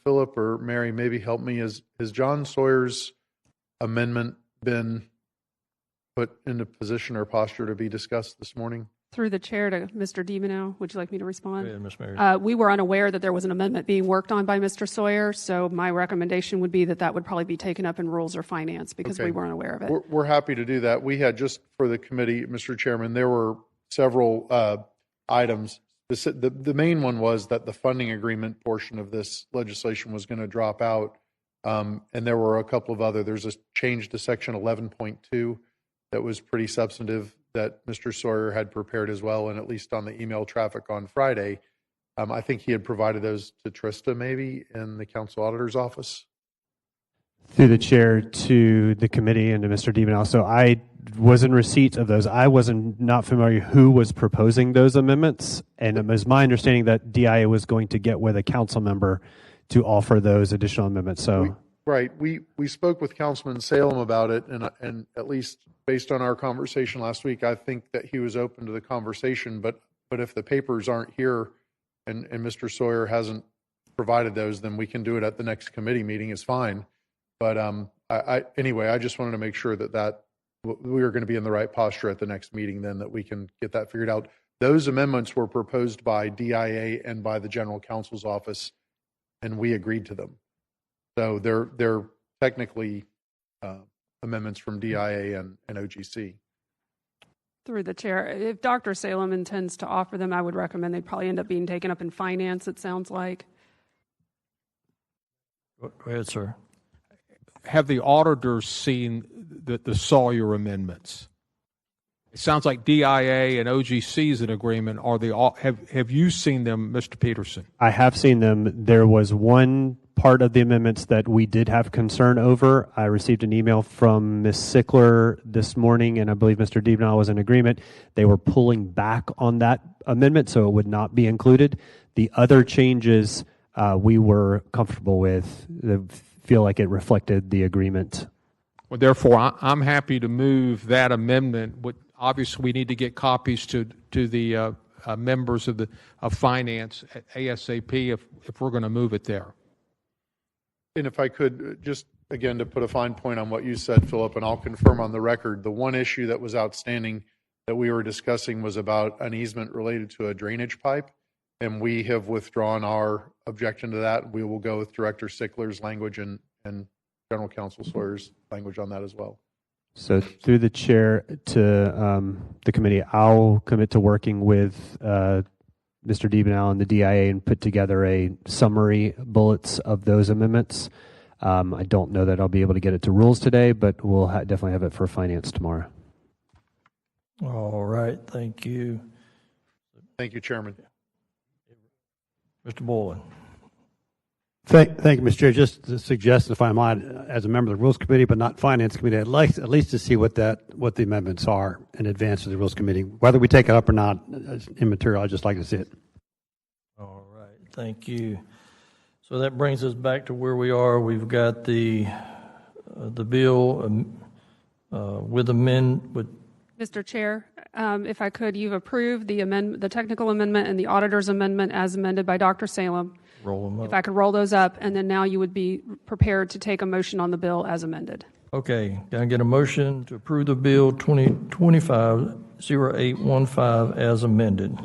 Philip or Mary, maybe help me. Has John Sawyer's amendment been put into position or posture to be discussed this morning? Through the chair to Mr. Devenow, would you like me to respond? Yeah, Ms. Mary. We were unaware that there was an amendment being worked on by Mr. Sawyer, so my recommendation would be that would probably be taken up in Rules or Finance because we weren't aware of it. We're happy to do that. We had, just for the committee, Mr. Chairman, there were several items. The main one was that the funding agreement portion of this legislation was going to drop out, and there were a couple of other. There's a change to Section 11.2 that was pretty substantive that Mr. Sawyer had prepared as well, and at least on the email traffic on Friday, I think he had provided those to Trista maybe in the council auditor's office. Through the chair to the committee and to Mr. Devenow. So I was in receipt of those. I wasn't not familiar who was proposing those amendments, and it was my understanding that DIA was going to get with a council member to offer those additional amendments. So we spoke with Councilman Salem about it, and at least based on our conversation last week, I think that he was open to the conversation. But if the papers aren't here and Mr. Sawyer hasn't provided those, then we can do it at the next committee meeting. It's fine. But anyway, I just wanted to make sure that we are going to be in the right posture at the next meeting then that we can get that figured out. Those amendments were proposed by DIA and by the General Counsel's office, and we agreed to them. So they're technically amendments from DIA and OGC. Through the chair, if Dr. Salem intends to offer them, I would recommend they'd probably end up being taken up in finance, it sounds like. Go ahead, sir. Have the auditors seen the Sawyer amendments? It sounds like DIA and OGC is in agreement. Have you seen them, Mr. Peterson? I have seen them. There was one part of the amendments that we did have concern over. I received an email from Ms. Sickler this morning, and I believe Mr. Devenall was in agreement. They were pulling back on that amendment, so it would not be included. The other changes we were comfortable with. Feel like it reflected the agreement. Well, therefore, I'm happy to move that amendment. Obviously, we need to get copies to the members of finance at ASAP if we're going to move it there. And if I could, just again to put a fine point on what you said, Philip, and I'll confirm on the record, the one issue that was outstanding that we were discussing was about an easement related to a drainage pipe, and we have withdrawn our objection to that. We will go with Director Sickler's language and General Counsel Sawyer's language on that as well. So through the chair to the committee, I'll commit to working with Mr. Devenall and the DIA and put together a summary bullets of those amendments. I don't know that I'll be able to get it to rules today, but we'll definitely have it for finance tomorrow. All right, thank you. Thank you, Chairman. Mr. Boylan. Thank you, Mr. Chair. Just to suggest, if I might, as a member of the Rules Committee, but not Finance Committee, I'd like at least to see what the amendments are in advance of the Rules Committee. Whether we take it up or not is immaterial. I'd just like to see it. All right, thank you. So that brings us back to where we are. We've got the bill with Mr. Chair, if I could, you've approved the technical amendment and the auditor's amendment as amended by Dr. Salem. Roll them up. If I could roll those up, and then now you would be prepared to take a motion on the bill as amended. Okay, can I get a motion to approve the bill 2025-0815 as amended?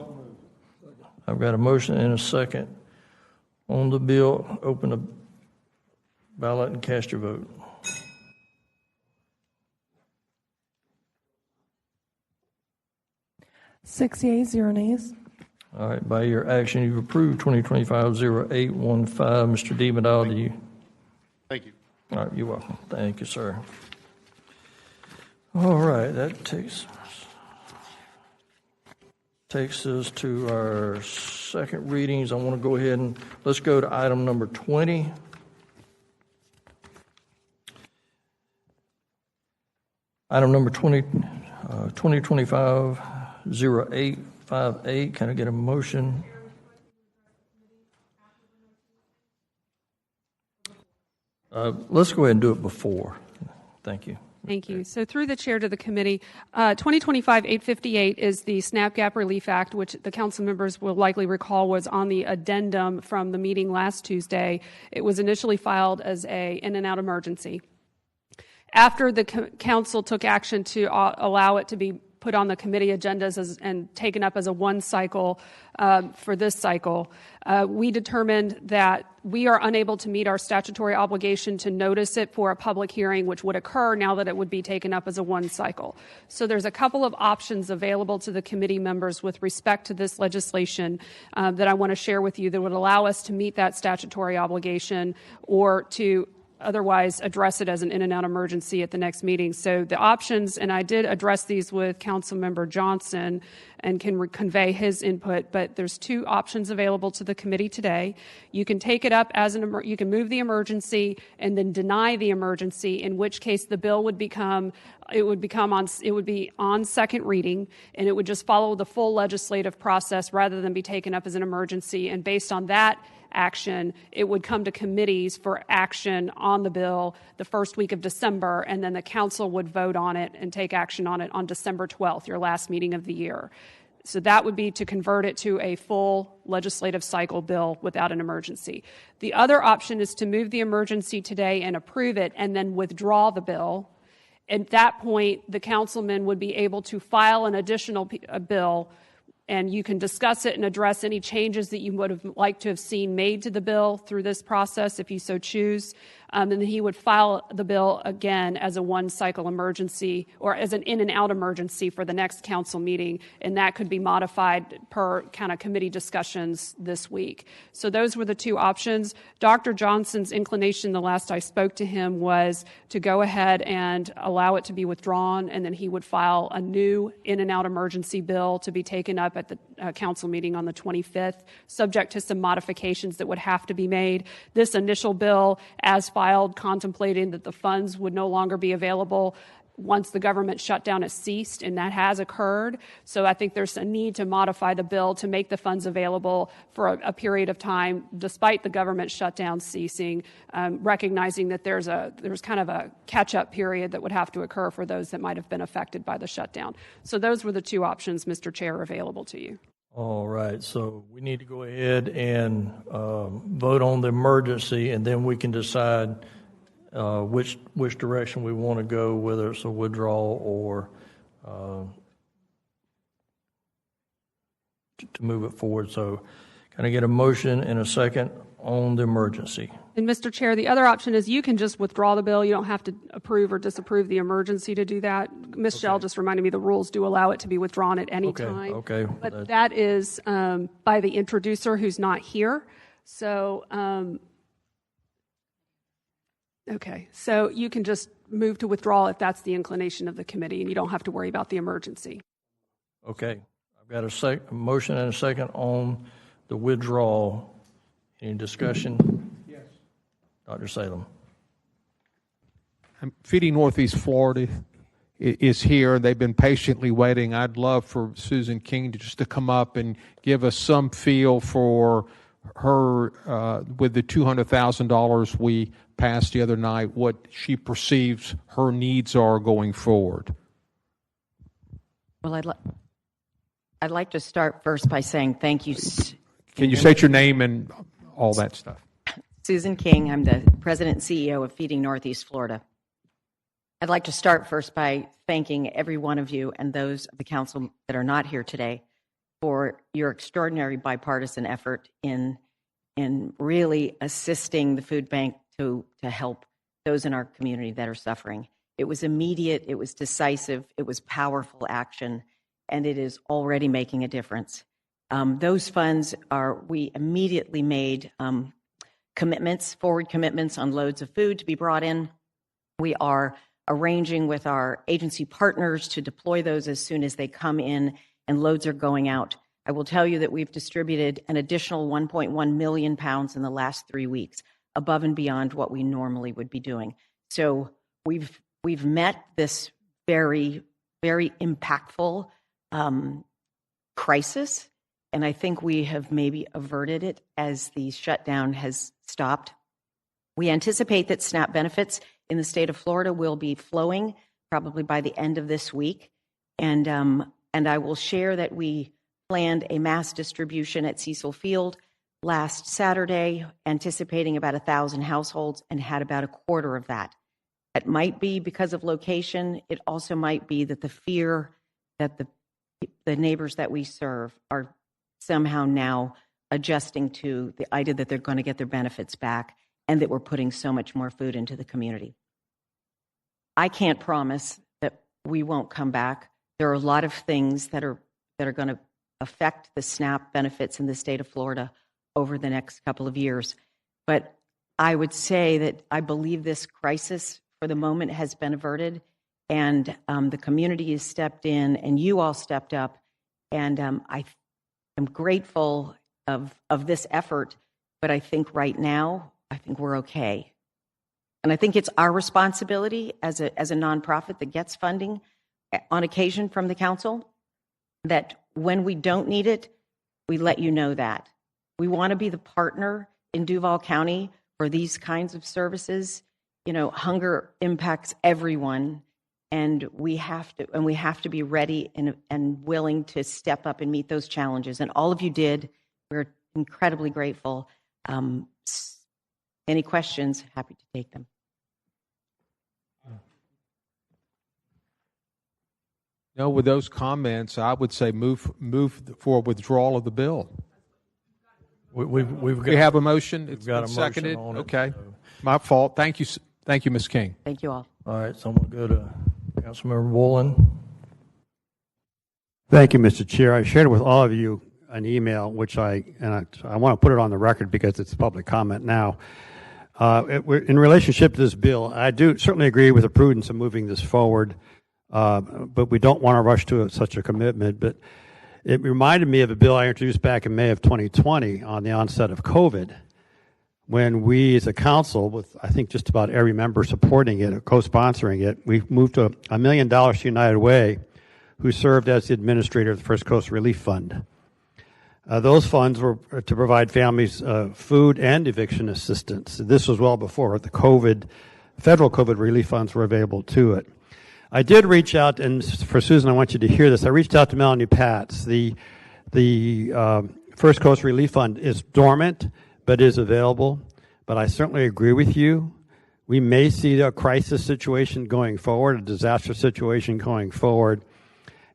I've got a motion and a second on the bill. Open the ballot and cast your vote. Six yeas, 0 nays. All right, by your action, you've approved 2025-0815. Mr. Devenall, do you? Thank you. All right, you're welcome. Thank you, sir. All right, that takes us to our second readings. I want to go ahead and let's go to item number 20. Item number 20, 2025-0858. Can I get a motion? Let's go ahead and do it before. Thank you. Thank you. So through the chair to the committee, 2025-858 is the SNAP Gap Relief Act, which the council members will likely recall was on the addendum from the meeting last Tuesday. It was initially filed as a in and out emergency. After the council took action to allow it to be put on the committee agendas and taken up as a one cycle for this cycle, we determined that we are unable to meet our statutory obligation to notice it for a public hearing, which would occur now that it would be taken up as a one cycle. So there's a couple of options available to the committee members with respect to this legislation that I want to share with you that would allow us to meet that statutory obligation or to otherwise address it as an in and out emergency at the next meeting. So the options, and I did address these with Councilmember Johnson and can convey his input, but there's two options available to the committee today. You can take it up as you can move the emergency and then deny the emergency, in which case the bill would be on second reading, and it would just follow the full legislative process rather than be taken up as an emergency. And based on that action, it would come to committees for action on the bill the first week of December, and then the council would vote on it and take action on it on December 12th, your last meeting of the year. So that would be to convert it to a full legislative cycle bill without an emergency. The other option is to move the emergency today and approve it and then withdraw the bill. At that point, the councilman would be able to file an additional bill, and you can discuss it and address any changes that you would have liked to have seen made to the bill through this process if you so choose. And then he would file the bill again as a one-cycle emergency or as an in and out emergency for the next council meeting, and that could be modified per kind of committee discussions this week. So those were the two options. Dr. Johnson's inclination the last I spoke to him was to go ahead and allow it to be withdrawn, and then he would file a new in and out emergency bill to be taken up at the council meeting on the 25th, subject to some modifications that would have to be made. This initial bill, as filed, contemplating that the funds would no longer be available once the government shutdown has ceased, and that has occurred. So I think there's a need to modify the bill to make the funds available for a period of time, despite the government shutdown ceasing, recognizing that there's kind of a catch-up period that would have to occur for those that might have been affected by the shutdown. So those were the two options, Mr. Chair, available to you. All right, so we need to go ahead and vote on the emergency, and then we can decide which direction we want to go, whether it's a withdrawal or to move it forward. So can I get a motion and a second on the emergency? And Mr. Chair, the other option is you can just withdraw the bill. You don't have to approve or disapprove the emergency to do that. Ms. Shell just reminded me the rules do allow it to be withdrawn at any time. Okay. But that is by the introducer who's not here. So, okay. So you can just move to withdraw if that's the inclination of the committee, and you don't have to worry about the emergency. Okay. I've got a motion and a second on the withdrawal. Any discussion? Yes. Dr. Salem. Feeding Northeast Florida is here. They've been patiently waiting. I'd love for Susan King to come up and give us some feel for her, with the $200,000 we passed the other night, what she perceives her needs are going forward. Well, I'd like to start first by saying thank you. Can you state your name and all that stuff? Susan King. I'm the president and CEO of Feeding Northeast Florida. I'd like to start first by thanking every one of you and those of the council that are not here today for your extraordinary bipartisan effort in really assisting the food bank to help those in our community that are suffering. It was immediate, it was decisive, it was powerful action, and it is already making a difference. Those funds we immediately made forward commitments on loads of food to be brought in. We are arranging with our agency partners to deploy those as soon as they come in, and loads are going out. I will tell you that we've distributed an additional 1.1 million pounds in the last 3 weeks, above and beyond what we normally would be doing. So we've met this very, very impactful crisis, and I think we have maybe averted it as the shutdown has stopped. We anticipate that SNAP benefits in the state of Florida will be flowing probably by the end of this week, and I will share that we planned a mass distribution at Cecil Field last Saturday, anticipating about 1,000 households, and had about a quarter of that. It might be because of location. It also might be that the fear that the neighbors that we serve are somehow now adjusting to the idea that they're going to get their benefits back and that we're putting so much more food into the community. I can't promise that we won't come back. There are a lot of things that are going to affect the SNAP benefits in the state of Florida over the next couple of years. But I would say that I believe this crisis for the moment has been averted, and the community has stepped in, and you all stepped up, and I am grateful of this effort, but I think right now, I think we're okay. And I think it's our responsibility as a nonprofit that gets funding on occasion from the council, that when we don't need it, we let you know that. We want to be the partner in Duval County for these kinds of services. You know, hunger impacts everyone, and we have to be ready and willing to step up and meet those challenges. And all of you did. We're incredibly grateful. Any questions? Happy to take them. No, with those comments, I would say move for withdrawal of the bill. We've got, We have a motion. It's got a been motion seconded. on it, Okay, so- my fault. Thank you, Ms. King. Thank you all. All right, so I'm going to go to Councilmember Woolen. Thank you, Mr. Chair. I shared with all of you an email, which I want to put it on the record because it's public comment now. In relationship to this bill, I do certainly agree with the prudence of moving this forward, but we don't want to rush to such a commitment. But it reminded me of a bill I introduced back in May of 2020 on the onset of COVID, when we as a council, with I think just about every member supporting it or co-sponsoring it, we moved to $1 million to United Way, who served as the administrator of the First Coast Relief Fund. Those funds were to provide families food and eviction assistance. This was well before the federal COVID relief funds were available to it. I did reach out, and for Susan, I want you to hear this. I reached out to Melanie Patz. The First Coast Relief Fund is dormant, but is available. But I certainly agree with you. We may see a crisis situation going forward, a disaster situation going forward,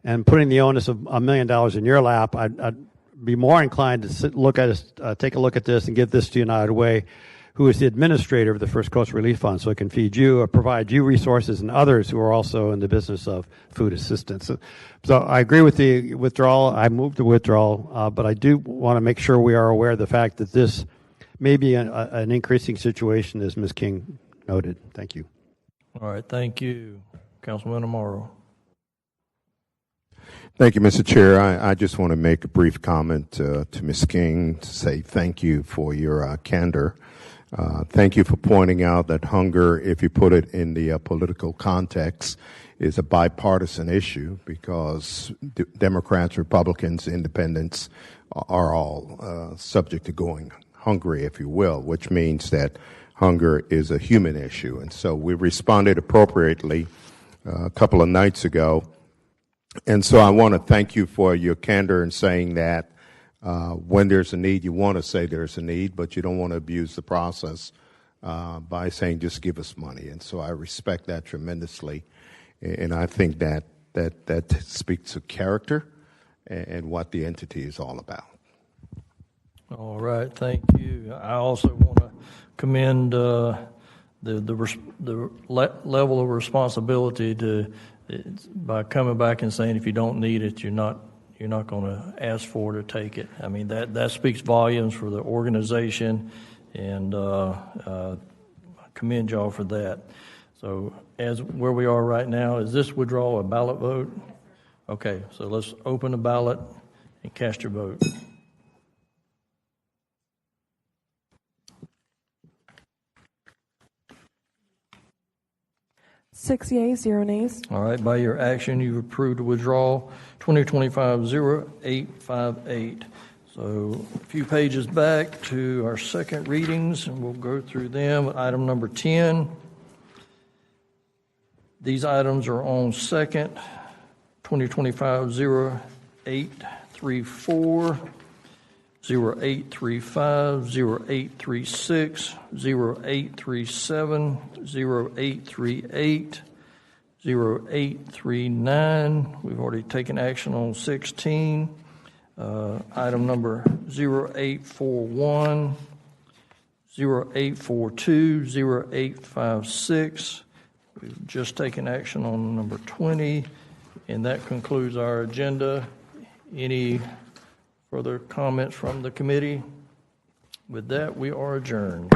and putting the onus of $1 million in your lap, I'd be more inclined to take a look at this and give this to United Way, who is the administrator of the First Coast Relief Fund, so it can feed you or provide you resources and others who are also in the business of food assistance. So I agree with the withdrawal. I moved the withdrawal, but I do want to make sure we are aware of the fact that this may be an increasing situation, as Ms. King noted. Thank you. All right, thank you. Councilman Amaro. Thank you, Mr. Chair. I just want to make a brief comment to Ms. King to say thank you for your candor. Thank you for pointing out that hunger, if you put it in the political context, is a bipartisan issue because Democrats, Republicans, Independents are all subject to going hungry, if you will, which means that hunger is a human issue. And so we responded appropriately a couple of nights ago. And so I want to thank you for your candor in saying that when there's a need, you want to say there's a need, but you don't want to abuse the process by saying just give us money. And so I respect that tremendously. And I think that speaks to character and what the entity is all about. All right, thank you. I also want to commend the level of responsibility by coming back and saying if you don't need it, you're not going to ask for it or take it. I mean that speaks volumes for the organization, and I commend y'all for that. So as where we are right now, is this withdrawal a ballot vote? Okay, so let's open the ballot and cast your vote. Six yeas, 0 nays. All right, by your action, you've approved the withdrawal 2025-0858. So a few pages back to our second readings, and we'll go through them. Item number 10. These items are on second, 2025-0834, 0835, 0836, 0837, 0838, 0839. We've already taken action on 16. Item number 0841, 0842, 0856. We've just taken action on number 20, and that concludes our agenda. Any further comments from the committee? With that, we are adjourned.